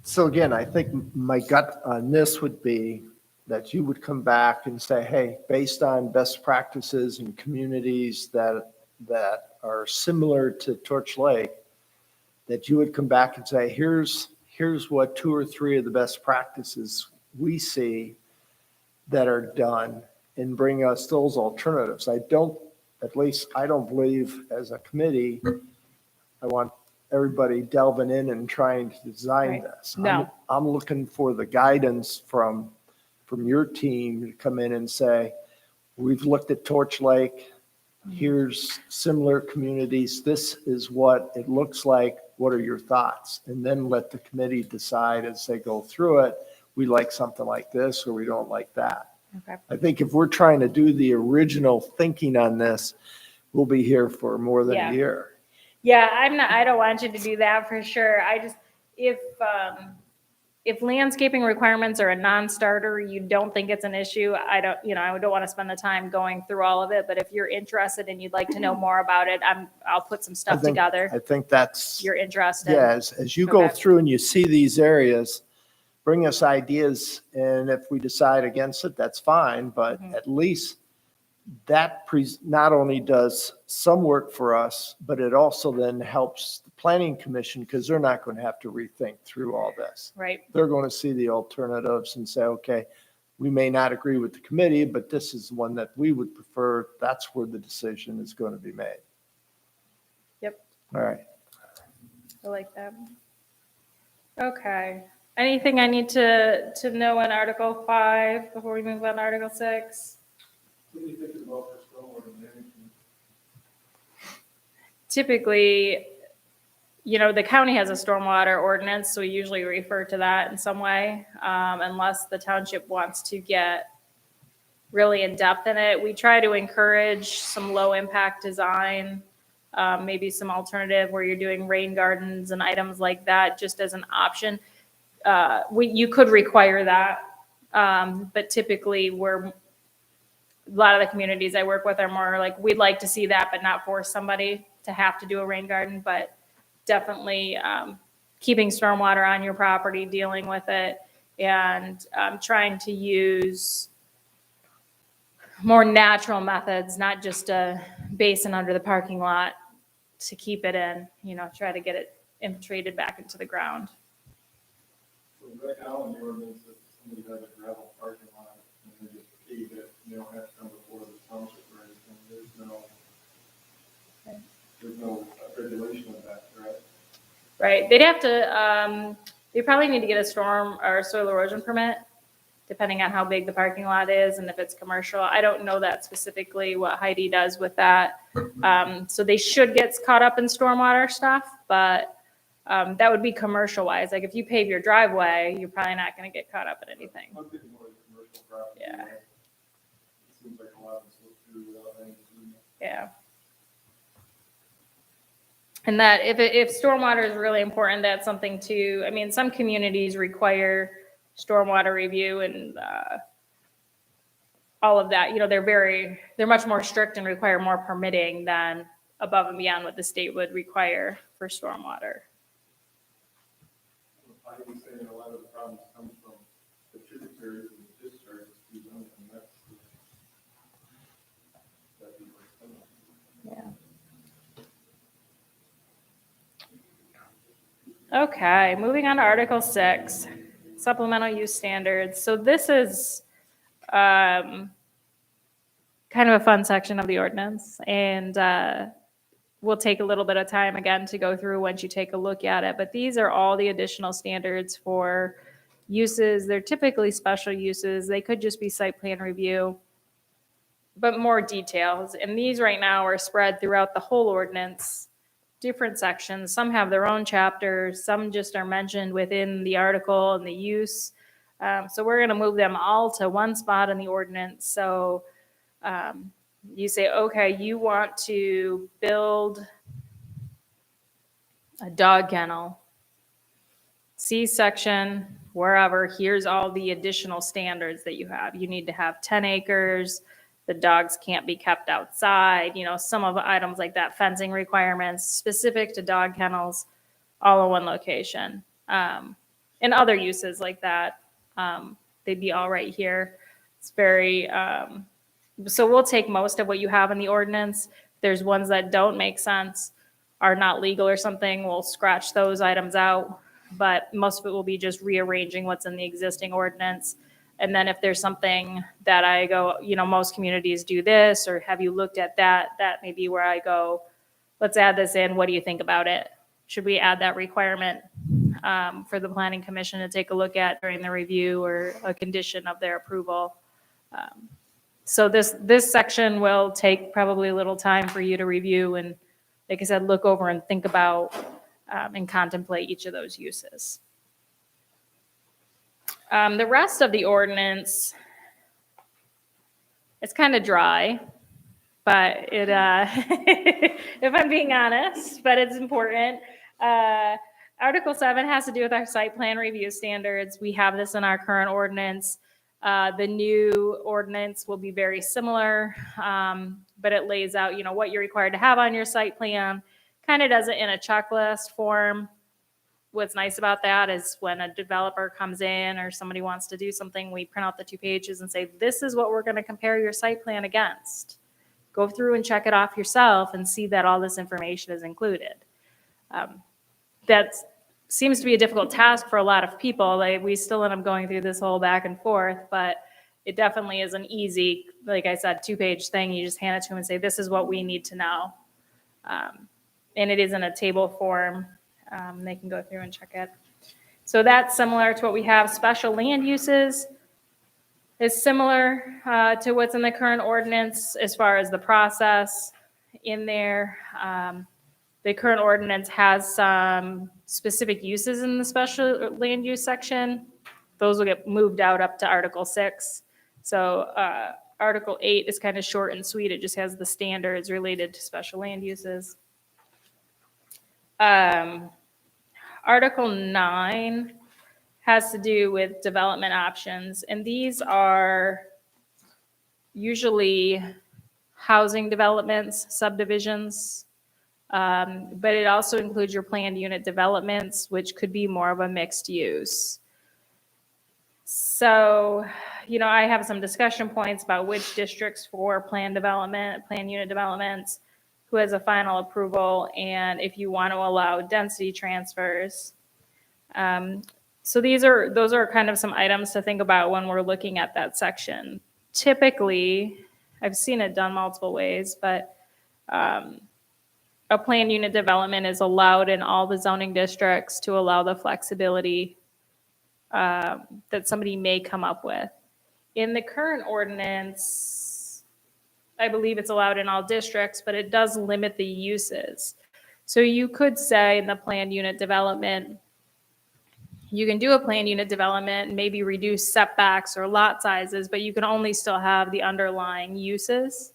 So again, I think my gut on this would be that you would come back and say, hey, based on best practices in communities that are similar to Torch Lake, that you would come back and say, here's what 2 or 3 of the best practices we see that are done, and bring us those alternatives. I don't believe as a committee, I want everybody delving in and trying to design Right. this. No. I'm looking for the guidance from your team to come in and say, we've looked at Torch Lake. Here's similar communities. This is what it looks like. What are your thoughts? And then let the committee decide as they go through it, we like something like this or we don't like that. Okay. I think if we're trying to do the original thinking on this, we'll be here for more than Yeah. a year. Yeah, I don't want you to do that for sure. I just, if landscaping requirements are a non-starter, you don't think it's an issue, I don't want to spend the time going through all of it, but if you're interested and you'd like to know more about it, I'll put some stuff together. I think that's, You're interested. yeah, as you go Okay. through and you see these areas, bring us ideas, and if we decide against it, that's fine, but Mhm. at least that not only does some work for us, but it also then helps the planning commission because they're not going to have to rethink through all this. Right. They're going to see the alternatives and say, okay, we may not agree with the committee, but this is one that we would prefer. That's where the decision is going to be made. Yep. All right. I like that. Okay. Anything I need to know in Article 5 before we move on to Article 6? Typically, the county has a stormwater ordinance, so we usually refer to that in some way, unless the township wants to get really in depth in it. We try to encourage some low impact design, maybe some alternative where you're doing rain gardens and items like that, just as an option. You could require that, but typically a lot of the communities I work with are more like, we'd like to see that, but not force somebody to have to do a rain garden, but definitely keeping stormwater on your property, dealing with it, and trying to use more natural methods, not just a basin under the parking lot to keep it in, try to get it infiltrated back into the ground. So right now in the ordinance, if somebody has a gravel parking lot and they just pave it, they don't have to come before the township or anything, there's no regulation of that, correct? Right, they'd have to, they probably need to get a storm or soil erosion permit, depending on how big the parking lot is and if it's commercial. I don't know that specifically what Heidi does with that. So they should get caught up in stormwater stuff, but that would be commercial wise. Like if you pave your driveway, you're probably not going to get caught up in anything. I'm thinking more like commercial property. Yeah. It seems like a lot of them slip through without anything. Yeah. And that if stormwater is really important, that's something too. I mean, some communities require stormwater review and all of that. They're much more strict and require more permitting than above and beyond what the state would require for stormwater. I was saying a lot of the problems come from the tributaries and the discharges to them, and that'd be what's coming. Yeah. Okay, moving on to Article 6, supplemental use standards. So this is kind of a fun section of the ordinance, and we'll take a little bit of time again to go through once you take a look at it. But these are all the additional standards for uses. They're typically special uses. They could just be site plan review, but more details. And these right now are spread throughout the whole ordinance, different sections. Some have their own chapters. Some just are mentioned within the article and the use. So we're going to move them all to one spot in the ordinance. So you say, okay, you want to build a dog kennel. See section, wherever, here's all the additional standards that you have. You need to have 10 acres. The dogs can't be kept outside. Some of the items like that, fencing requirements specific to dog kennels, all in one location. And other uses like that, they'd be all right here. It's very... So we'll take most of what you have in the ordinance. There's ones that don't make sense, are not legal or something, we'll scratch those items out. But most of it will be just rearranging what's in the existing ordinance. And then if there's something that I go, most communities do this, or have you looked at that? That may be where I go, let's add this in. What do you think about it? Should we add that requirement for the planning commission to take a look at during the review or a condition of their approval? So this section will take probably a little time for you to review and, like I said, look over and think about and contemplate each of those uses. The rest of the ordinance, it's kind of dry, but it, if I'm being honest, but it's important. Article 7 has to do with our site plan review standards. We have this in our current ordinance. The new ordinance will be very similar, but it lays out, what you're required to have on your site plan, kind of does it in a checklist form. What's nice about that is when a developer comes in or somebody wants to do something, we print out the 2 pages and say, this is what we're going to compare your site plan against. Go through and check it off yourself and see that all this information is included. That seems to be a difficult task for a lot of people. Like, we still end up going through this whole back and forth, but it definitely is an easy, like I said, 2-page thing. You just hand it to them and say, this is what we need to know. And it is in a table form. They can go through and check it. So that's similar to what we have. Special land uses is similar to what's in the current ordinance as far as the process in there. The current ordinance has some specific uses in the special land use section. Those will get moved out up to Article 6. So Article 8 is kind of short and sweet. It just has the standards related to special land uses. Article 9 has to do with development options, and these are usually housing developments, subdivisions, but it also includes your planned unit developments, which could be more of a mixed use. So, I have some discussion points about which districts for planned unit developments, who has a final approval, and if you want to allow density transfers. So those are kind of some items to think about when we're looking at that section. Typically, I've seen it done multiple ways, but a planned unit development is allowed in all the zoning districts to allow the flexibility that somebody may come up with. In the current ordinance, I believe it's allowed in all districts, but it does limit the uses. So you could say in the planned unit development, you can do a planned unit development and maybe reduce setbacks or lot sizes, but you can only still have the underlying uses.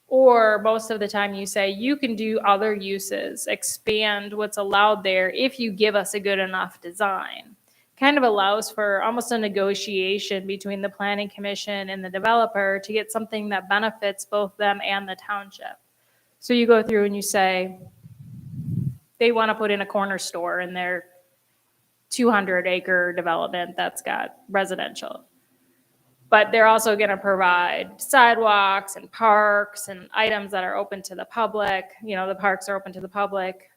Or most of the time you say you can do other uses, expand what's allowed there if you give us a good enough design. Kind of allows for almost a negotiation between the planning commission and the developer to get something that benefits both them and the township. So you go through and you say, they want to put in a corner store in their 200-acre development that's got residential. But they're also going to provide sidewalks and parks and items that are open to the public. The parks are open to the public.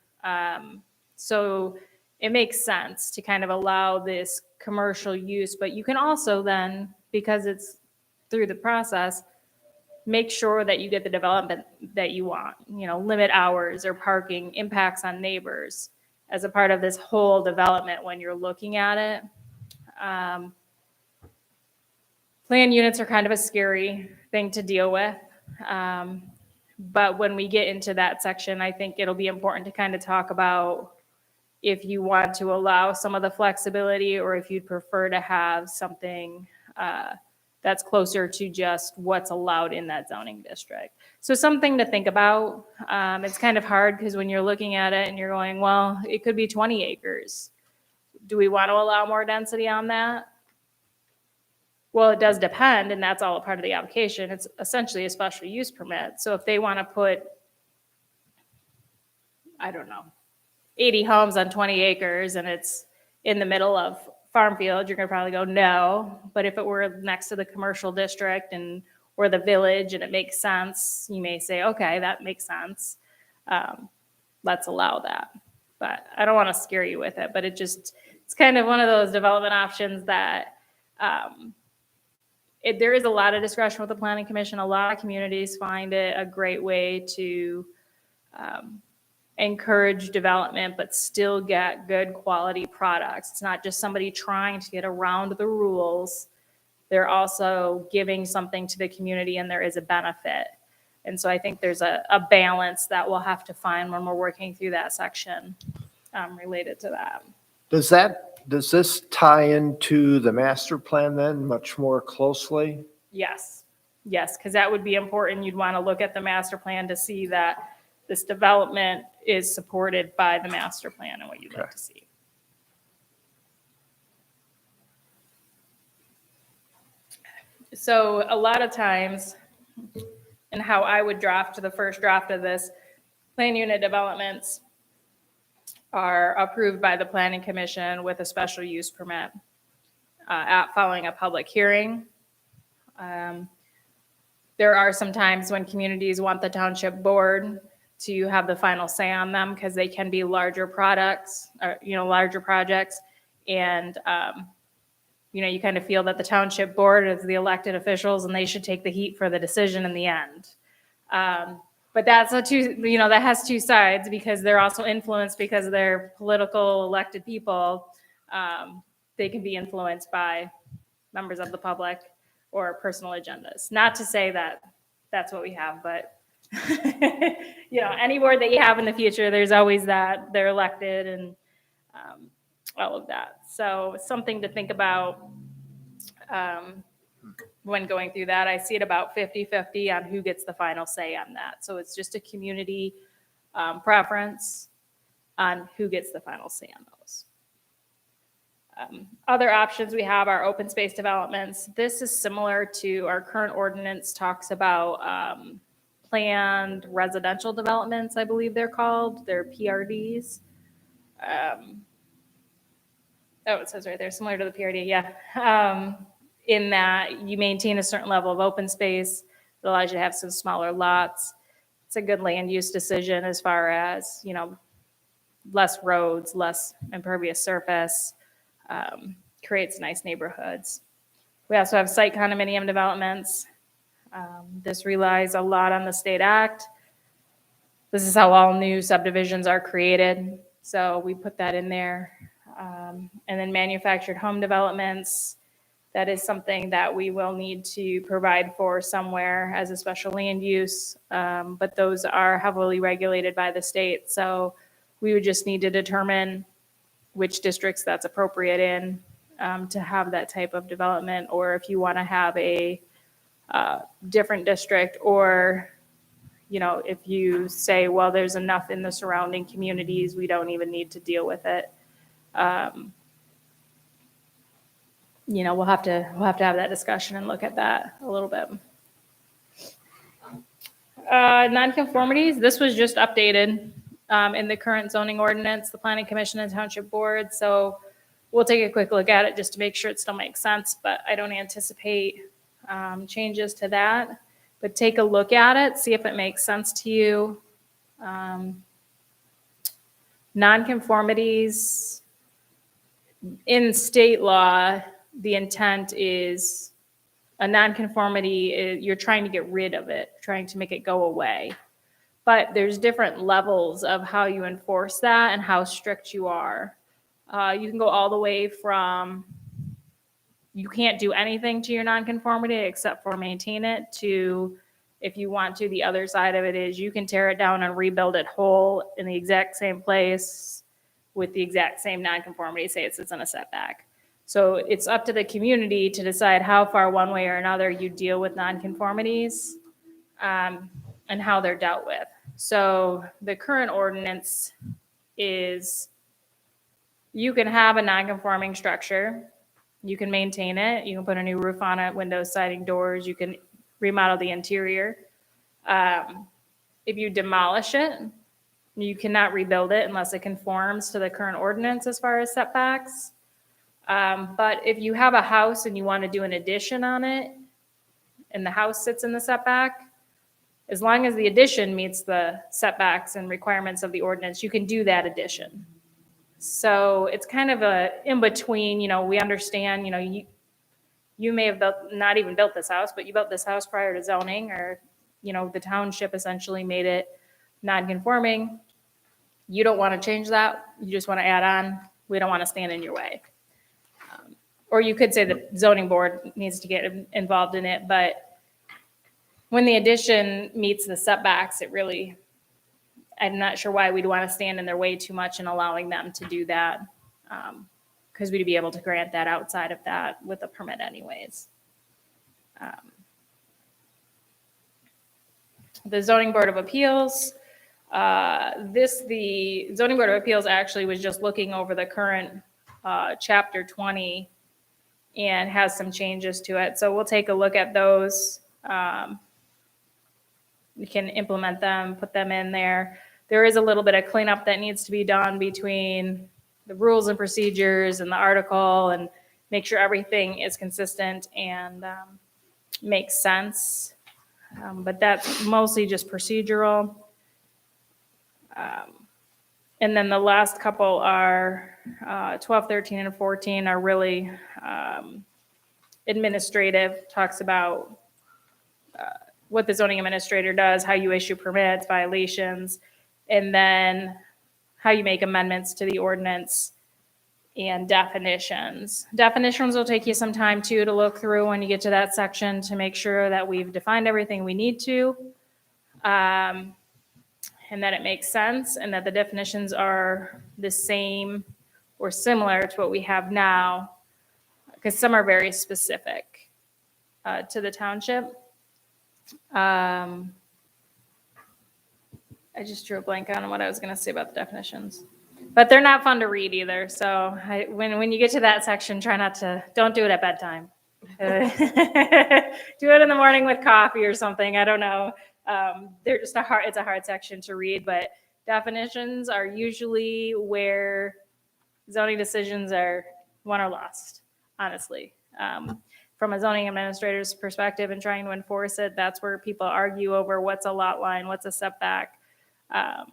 So it makes sense to kind of allow this commercial use, but you can also then, because it's through the process, make sure that you get the development that you want, limit hours or parking, impacts on neighbors as a part of this whole development when you're looking at it. Planned units are kind of a scary thing to deal with. But when we get into that section, I think it'll be important to kind of talk about if you want to allow some of the flexibility or if you'd prefer to have something that's closer to just what's allowed in that zoning district. So something to think about. It's kind of hard because when you're looking at it and you're going, well, it could be 20 acres. Do we want to allow more density on that? Well, it does depend, and that's all a part of the application. It's essentially a special use permit. So if they want to put, 80 homes on 20 acres and it's in the middle of farm field, you're going to probably go no. But if it were next to the commercial district or the village and it makes sense, you may say, okay, that makes sense. Let's allow that. But I don't want to scare you with it, but it's kind of one of those development options that there is a lot of discretion with the planning commission. A lot of communities find it a great way to encourage development, but still get good quality products. It's not just somebody trying to get around the rules. They're also giving something to the community and there is a benefit. And so I think there's a balance that we'll have to find when we're working through that section related to that. Does this tie into the master plan then much more closely? Yes, because that would be important. You'd want to look at the master plan to see that this development is supported by the master plan and what you'd like to see. So a lot of times, and how I would draft the first draft of this, plan unit developments are approved by the planning commission with a special use permit following a public hearing. there are some times when communities want the township board to have the final say on them because they can be larger products or, larger projects. And, you kind of feel that the township board is the elected officials and they should take the heat for the decision in the end. But that has two sides because they're also influenced because they're political elected people. They can be influenced by members of the public or personal agendas. Not to say that that's what we have, but any board that you have in the future, there's always that they're elected and all of that. So it's something to think about when going through that. I see it about 50-50 on who gets the final say on that. So it's just a community preference on who gets the final say on those. Other options we have are open space developments. This is similar to our current ordinance talks about planned residential developments, I believe they're called. They're PRDs. It says right there, similar to the PRD, yeah. In that you maintain a certain level of open space. It allows you to have some smaller lots. It's a good land use decision as far as, less roads, less impervious surface, creates nice neighborhoods. We also have site condominium developments. This relies a lot on the state act. This is how all new subdivisions are created. So we put that in there. And then manufactured home developments. That is something that we will need to provide for somewhere as a special land use. But those are heavily regulated by the state. So we would just need to determine which districts that's appropriate in to have that type of development, or if you want to have a different district, or if you say, well, there's enough in the surrounding communities, we don't even need to deal with it. We'll have to have that discussion and look at that a little bit. Nonconformities. This was just updated in the current zoning ordinance, the Planning Commission and Township Board. So we'll take a quick look at it just to make sure it still makes sense. But I don't anticipate changes to that. But take a look at it, see if it makes sense to you. Nonconformities in state law, the intent is a nonconformity, you're trying to get rid of it, trying to make it go away. But there's different levels of how you enforce that and how strict you are. You can go all the way from you can't do anything to your nonconformity except for maintain it, to if you want to, the other side of it is you can tear it down and rebuild it whole in the exact same place with the exact same nonconformity, say it sits in a setback. So it's up to the community to decide how far one way or another you deal with nonconformities and how they're dealt with. So the current ordinance is you can have a nonconforming structure, you can maintain it, you can put a new roof on it, windows, siding, doors, you can remodel the interior. If you demolish it, you cannot rebuild it unless it conforms to the current ordinance as far as setbacks. But if you have a house and you want to do an addition on it, and the house sits in the setback, as long as the addition meets the setbacks and requirements of the ordinance, you can do that addition. So it's kind of a in between. We understand. You may have not even built this house, but you built this house prior to zoning, or the township essentially made it non-conforming. You don't want to change that. You just want to add on. We don't want to stand in your way. Or you could say the zoning board needs to get involved in it, but when the addition meets the setbacks, I'm not sure why we'd want to stand in their way too much in allowing them to do that, because we'd be able to grant that outside of that with a permit anyways. The Zoning Board of Appeals, the Zoning Board of Appeals actually was just looking over the current Chapter 20 and has some changes to it. So we'll take a look at those. We can implement them, put them in there. There is a little bit of cleanup that needs to be done between the rules and procedures and the article, and make sure everything is consistent and makes sense. But that's mostly just procedural. And then the last couple are 12, 13, and 14 are really administrative, talks about what the zoning administrator does, how you issue permits, violations, and then how you make amendments to the ordinance and definitions. Definitions will take you some time too to look through when you get to that section to make sure that we've defined everything we need to. And that it makes sense and that the definitions are the same or similar to what we have now, because some are very specific to the township. I just drew a blank on what I was going to say about the definitions, but they're not fun to read either. So when you get to that section, don't do it at bedtime. Do it in the morning with coffee or something. I don't know. They're just it's a hard section to read, but definitions are usually where zoning decisions are won or lost, honestly. From a zoning administrator's perspective and trying to enforce it, that's where people argue over what's a lot line, what's a setback. How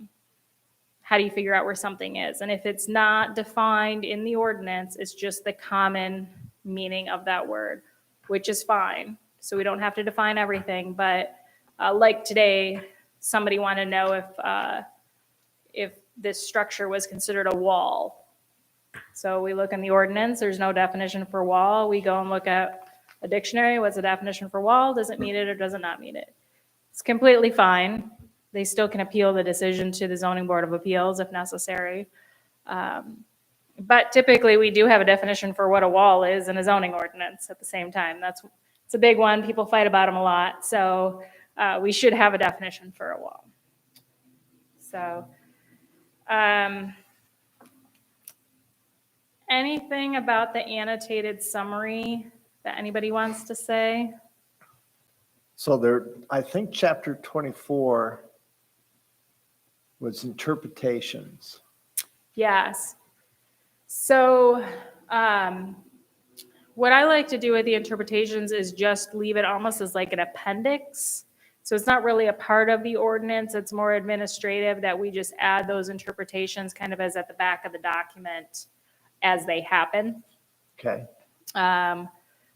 do you figure out where something is? And if it's not defined in the ordinance, it's just the common meaning of that word, which is fine. So we don't have to define everything, but like today, somebody wanted to know if this structure was considered a wall. So we look in the ordinance, there's no definition for wall. We go and look at a dictionary, what's the definition for wall? Does it meet it or does it not meet it? It's completely fine. They still can appeal the decision to the zoning board of appeals if necessary. But typically we do have a definition for what a wall is in a zoning ordinance at the same time. It's a big one. People fight about them a lot. So we should have a definition for a wall. So anything about the annotated summary that anybody wants to say? So I think chapter 24 was interpretations. Yes. So what I like to do with the interpretations is just leave it almost as like an appendix. So it's not really a part of the ordinance. It's more administrative that we just add those interpretations kind of as at the back of the document as they happen. Okay.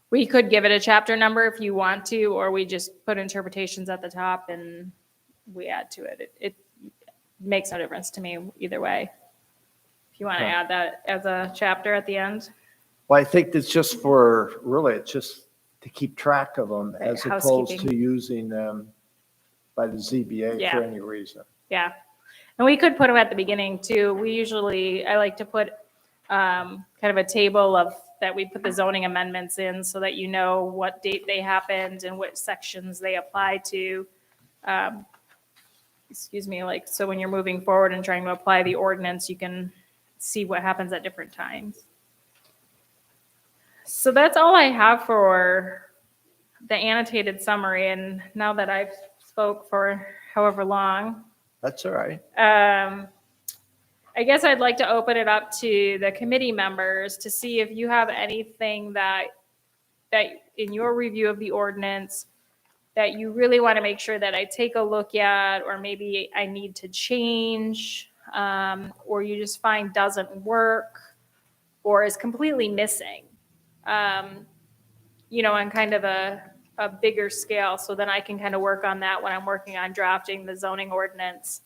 We could give it a chapter number if you want to, or we just put interpretations at the top and we add to it. It makes no difference to me either way. If you want to add that as a chapter at the end. Well, I think it's just it's just to keep track of them as opposed Housekeeping. to using them by the ZBA Yeah. for any reason. Yeah. And we could put them at the beginning too. I like to put kind of a table of that we put the zoning amendments in so that you know what date they happened and which sections they apply to. So when you're moving forward and trying to apply the ordinance, you can see what happens at different times. So that's all I have for the annotated summary. And now that I've spoke for however long, That's all right. I guess I'd like to open it up to the committee members to see if you have anything that in your review of the ordinance that you really want to make sure that I take a look at, or maybe I need to change, or you just find doesn't work or is completely missing, on kind of a bigger scale. So then I can kind of work on that when I'm working on drafting the zoning ordinance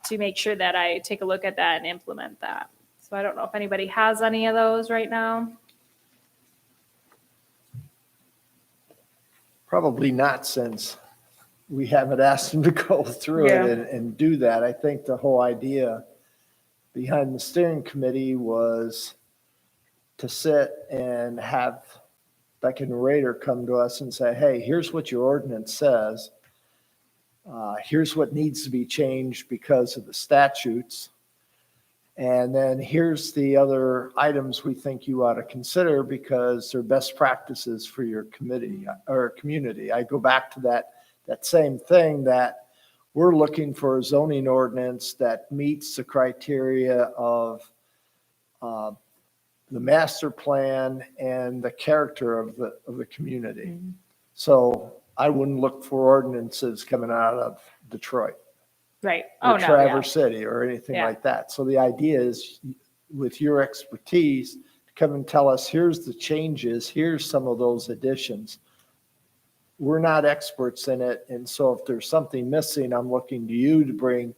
to make sure that I take a look at that and implement that. So I don't know if anybody has any of those right now. Probably not, since we haven't asked them to go through Yeah. it and do that. I think the whole idea behind the steering committee was to sit and have like a narrator come to us and say, hey, here's what your ordinance says. Here's what needs to be changed because of the statutes. And then here's the other items we think you ought to consider because they're best practices for your committee or community. I go back to that same thing, that we're looking for a zoning ordinance that meets the criteria of the master plan and the character of the community. Mm-hmm. So I wouldn't look for ordinances coming out of Detroit Right. Oh, or no, yeah. Traverse City or anything Yeah. like that. So the idea is with your expertise, to come and tell us, here's the changes, here's some of those additions. We're not experts in it. And so if there's something missing, I'm looking to you to bring,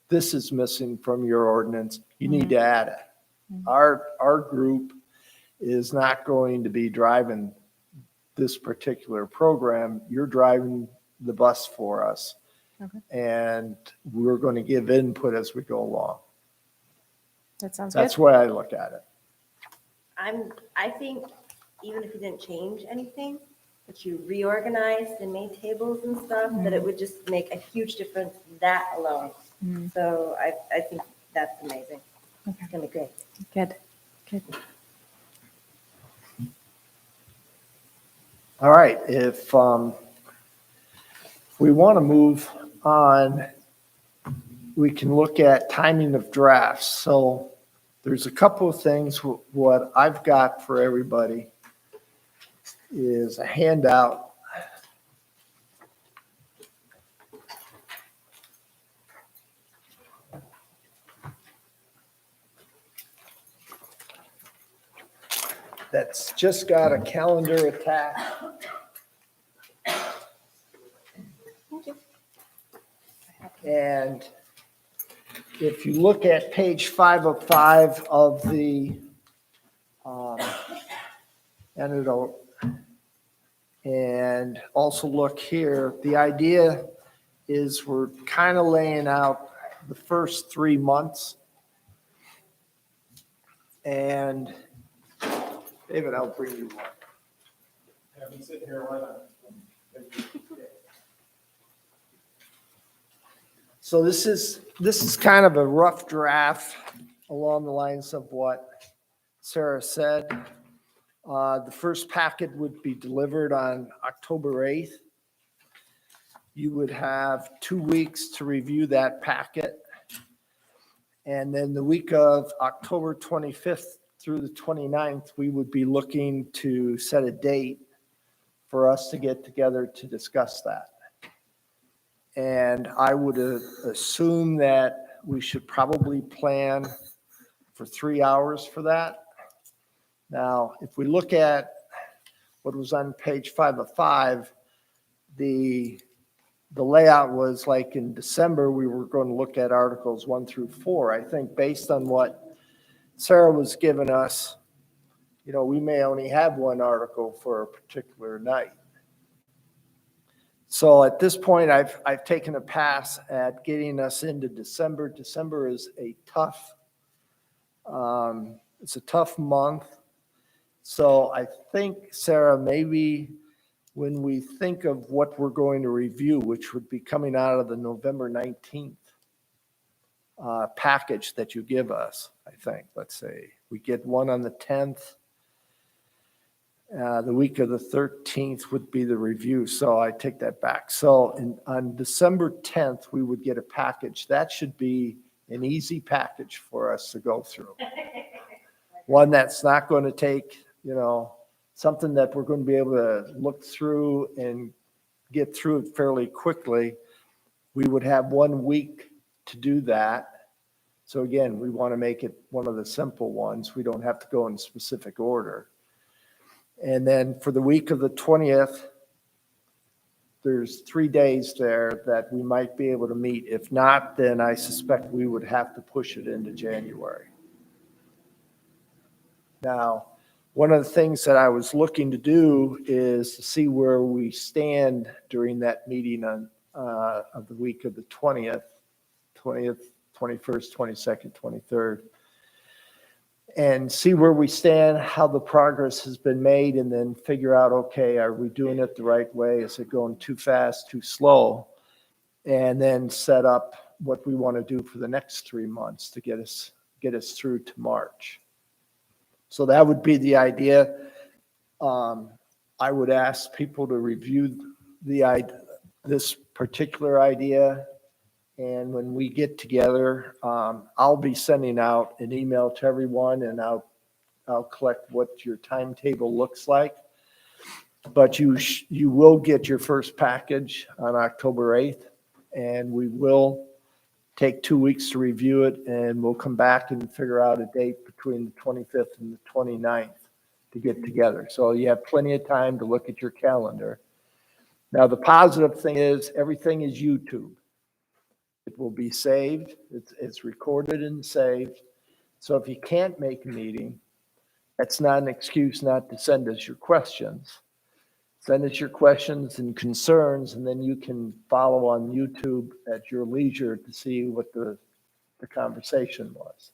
this is missing from your ordinance. You need to add it. Our group is not going to be driving this particular program. You're driving the bus for us. Okay. And we're going to give input as we go along. That sounds good. That's the way I look at it. I think even if you didn't change anything, but you reorganized and made tables and stuff, that it would just make a huge difference, that alone. So I think that's amazing. It's gonna be great. Good. Good. All right, if we want to move on, we can look at timing of drafts. So there's a couple of things. What I've got for everybody is a handout. That's just got a calendar attached. And if you look at page 505 of the antidote, and also look here, the idea is we're kind of laying out the first 3 months. And David, I'll bring you one. Have me sit here, why not? So this is kind of a rough draft along the lines of what Sarah said. The first packet would be delivered on October 8th. You would have 2 weeks to review that packet. And then the week of October 25th through the 29th, we would be looking to set a date for us to get together to discuss that. And I would assume that we should probably plan for 3 hours for that. Now, if we look at what was on page 505, the layout was like in December, we were going to look at articles 1 through 4. I think based on what Sarah was giving us, you know, we may only have one article for a particular night. So at this point, I've taken a pass at getting us into December. December is a tough, it's a tough month. So I think, Sarah, maybe when we think of what we're going to review, which would be coming out of the November 19th package that you give us, I think, let's say, we get one on the 10th. The week of the 13th would be the review, so I take that back. So on December 10th, we would get a package. That should be an easy package for us to go through. One that's not going to take, you know, something that we're going to be able to look through and get through it fairly quickly. We would have 1 week to do that. So again, we want to make it one of the simple ones. We don't have to go in specific order. And then for the week of the 20th, there's 3 days there that we might be able to meet. If not, then I suspect we would have to push it into January. Now, one of the things that I was looking to do is to see where we stand during that meeting on of the week of the 20th, 21st, 22nd, 23rd. And see where we stand, how the progress has been made, and then figure out, okay, are we doing it the right way? Is it going too fast, too slow? And then set up what we want to do for the next 3 months to get us through to March. So that would be the idea. I would ask people to review this particular idea. And when we get together, I'll be sending out an email to everyone, and I'll collect what your timetable looks like. But you will get your first package on October 8th, and we will take 2 weeks to review it, and we'll come back and figure out a date between the 25th and the 29th to get together. So you have plenty of time to look at your calendar. Now, the positive thing is everything is YouTube. It will be saved. It's recorded and saved. So if you can't make a meeting, that's not an excuse not to send us your questions. Send us your questions and concerns, and then you can follow on YouTube at your leisure to see what the conversation was.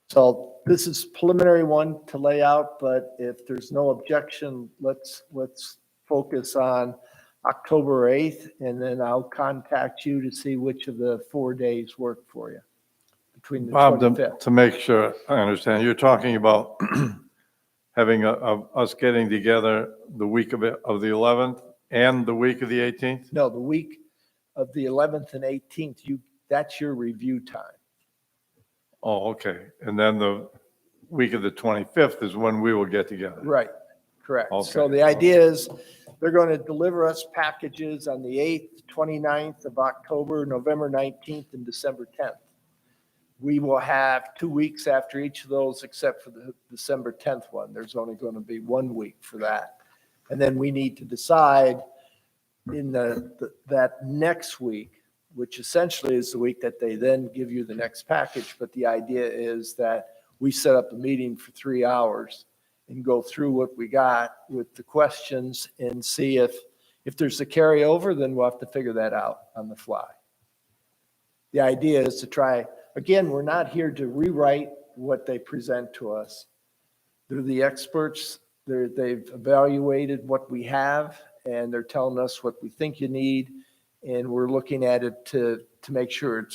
So this is preliminary one to lay out, but if there's no objection, let's focus on October 8th, and then I'll contact you to see which of the 4 days work for you between the Bob, 25th. to make sure I understand, you're talking about having us getting together the week of the 11th and the week of the 18th? No, the week of the 11th and 18th, that's your review time. Oh, okay. And then the week of the 25th is when we will get together. Right, correct. So Okay. the idea is they're going to deliver us packages on the 8th, 29th of October, November 19th, and December 10th. We will have 2 weeks after each of those, except for the December 10th one. There's only going to be 1 week for that. And then we need to decide in that next week, which essentially is the week that they then give you the next package. But the idea is that we set up a meeting for 3 hours and go through what we got with the questions and see if there's a carryover, then we'll have to figure that out on the fly. The idea is to try, again, we're not here to rewrite what they present to us. They're the experts. They've evaluated what we have, and they're telling us what we think you need. And we're looking at it to make sure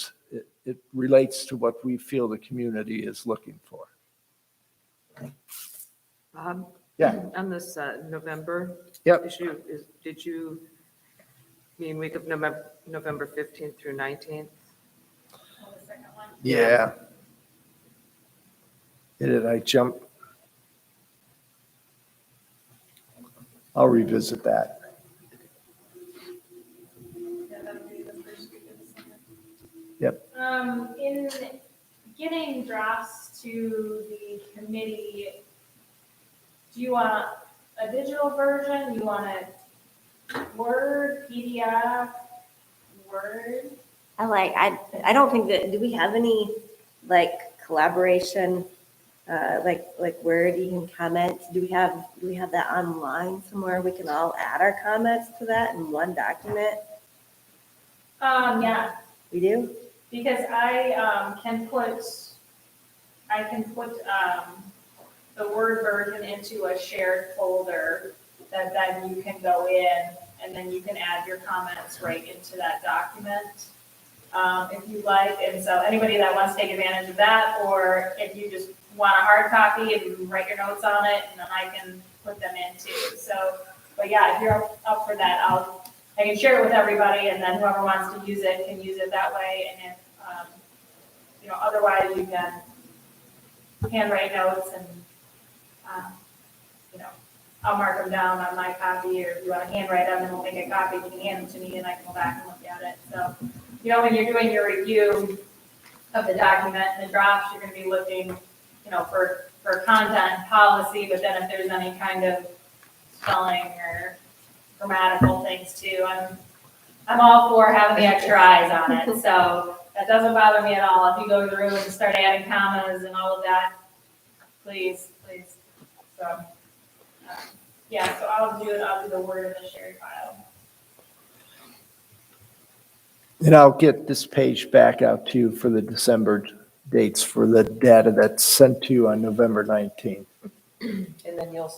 it relates to what we feel the community is looking for. Yeah. On this November Yep. issue, did you mean week of November 15th through 19th? The second one. Yeah. Did I jump? I'll revisit that. Yeah, that would be the first week of December. Yep. In getting drafts to the committee, do you want a digital version? You want a Word, PDF, Word? I don't think that, do we have any like collaboration, like where you can comment? Do we have that online somewhere? We can all add our comments to that in one document? Yeah, We do? because I can put the Word version into a shared folder that then you can go in and then you can add your comments right into that document. If you like, and so anybody that wants to take advantage of that, or if you just want a hard copy and you write your notes on it, and then I can put them in too. So, but yeah, if you're up for that, I can share it with everybody, and then whoever wants to use it can use it that way. And if, otherwise you can handwrite notes and, I'll mark them down on my copy, or if you want to handwrite them, and we'll make a copy, you can hand them to me and I can go back and look at it. So, when you're doing your review of the document and the drafts, you're going to be looking, for content policy, but then if there's any kind of spelling or grammatical things too, I'm all for having the extra eyes on it. So that doesn't bother me at all. If you go through and start adding commas and all of that, please. So, so I'll do the Word in the shared file. And I'll get this page back out to you for the December dates for the data that's sent to you on November 19th. And then you'll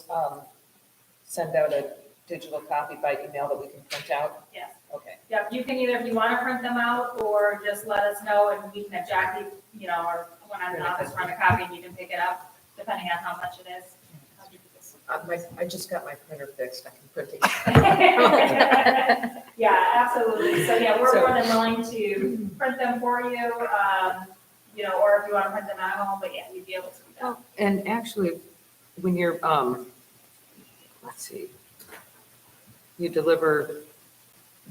send out a digital copy by email that we can print out? Yes. Okay. Yep, you can either, if you want to print them out, or just let us know and we can have Jackie, or when I'm in the office, run a copy and you can pick it up, depending on how much it is. I just got my printer fixed. I can print it. Yeah, absolutely. So yeah, we're more than willing to print them for you, or if you want to print them at home, but yeah, you'd be able to do that. And actually, when you're let's see. You deliver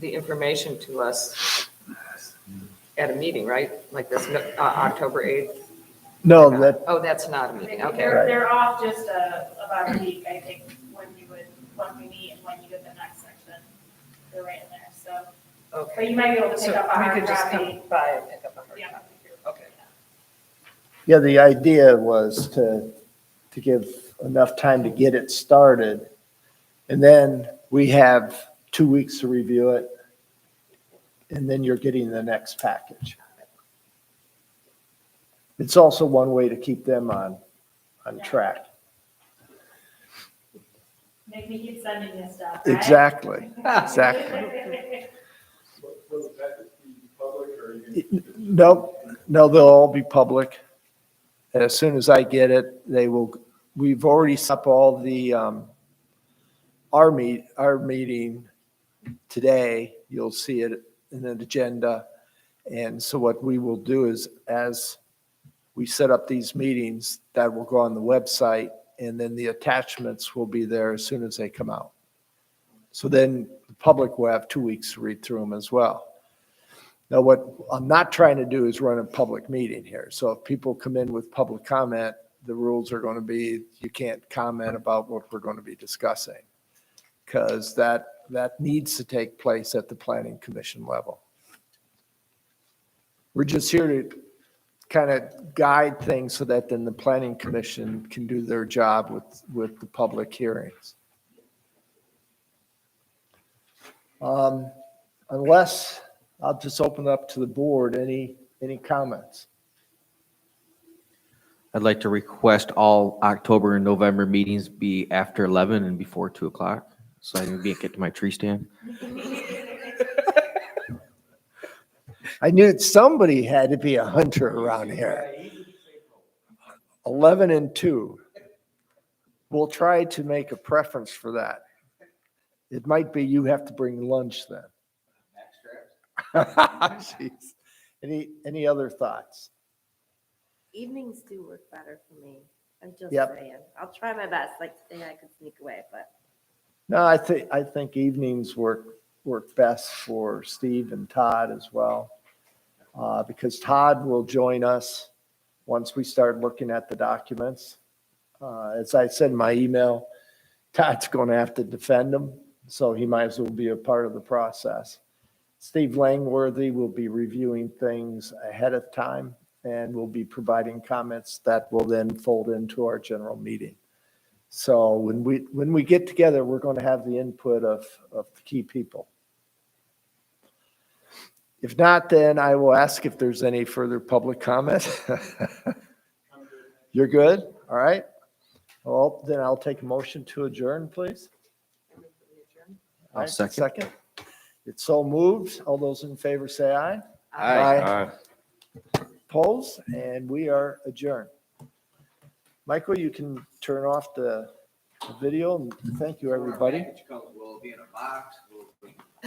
the information to us at a meeting, right? Like this, October 8th? No, that, Oh, that's not a meeting, okay. They're off just about a week, I think, when we meet and when you get the next section. They're right in there, so. Okay. But you might be able to So pick up a we hard could just copy. come by and pick up a hard Yeah. copy. Okay. yeah, the idea was to give enough time to get it started. And then we have 2 weeks to review it. And then you're getting the next package. It's also one way to keep them on track. Make me keep sending you stuff, right? Exactly, exactly. No, no, they'll all be public. And as soon as I get it, we've already set up all the, our meeting today. You'll see it in an agenda. And so what we will do is, as we set up these meetings, that will go on the website, and then the attachments will be there as soon as they come out. So then the public will have 2 weeks to read through them as well. Now, what I'm not trying to do is run a public meeting here. So if people come in with public comment, the rules are going to be, you can't comment about what we're going to be discussing, because that needs to take place at the planning commission level. We're just here to kind of guide things so that then the planning commission can do their job with the public hearings. Unless, I'll just open up to the board, any comments? I'd like to request all October and November meetings be after 11 and before 2 o'clock, so I can get to my tree stand. I knew somebody had to be a hunter around here. 11 and 2. We'll try to make a preference for that. It might be you have to bring lunch then. Jeez. Any other thoughts? Evenings do work better for me. I'm just Yep. saying. I'll try my best. Like today I could sneak away, but No, I think evenings work best for Steve and Todd as well. Because Todd will join us once we start looking at the documents. As I said in my email, Todd's going to have to defend them, so he might as well be a part of the process. Steve Langworthy will be reviewing things ahead of time and will be providing comments that will then fold into our general meeting. So when we get together, we're going to have the input of the key people. If not, then I will ask if there's any further public comment. You're good? All right. Well, then I'll take a motion to adjourn, please. All right, Second. It's so moved. All those in favor say aye. Aye. Opposed, and we are adjourned. Michael, you can turn off the video, and thank you, everybody. Will be in a box.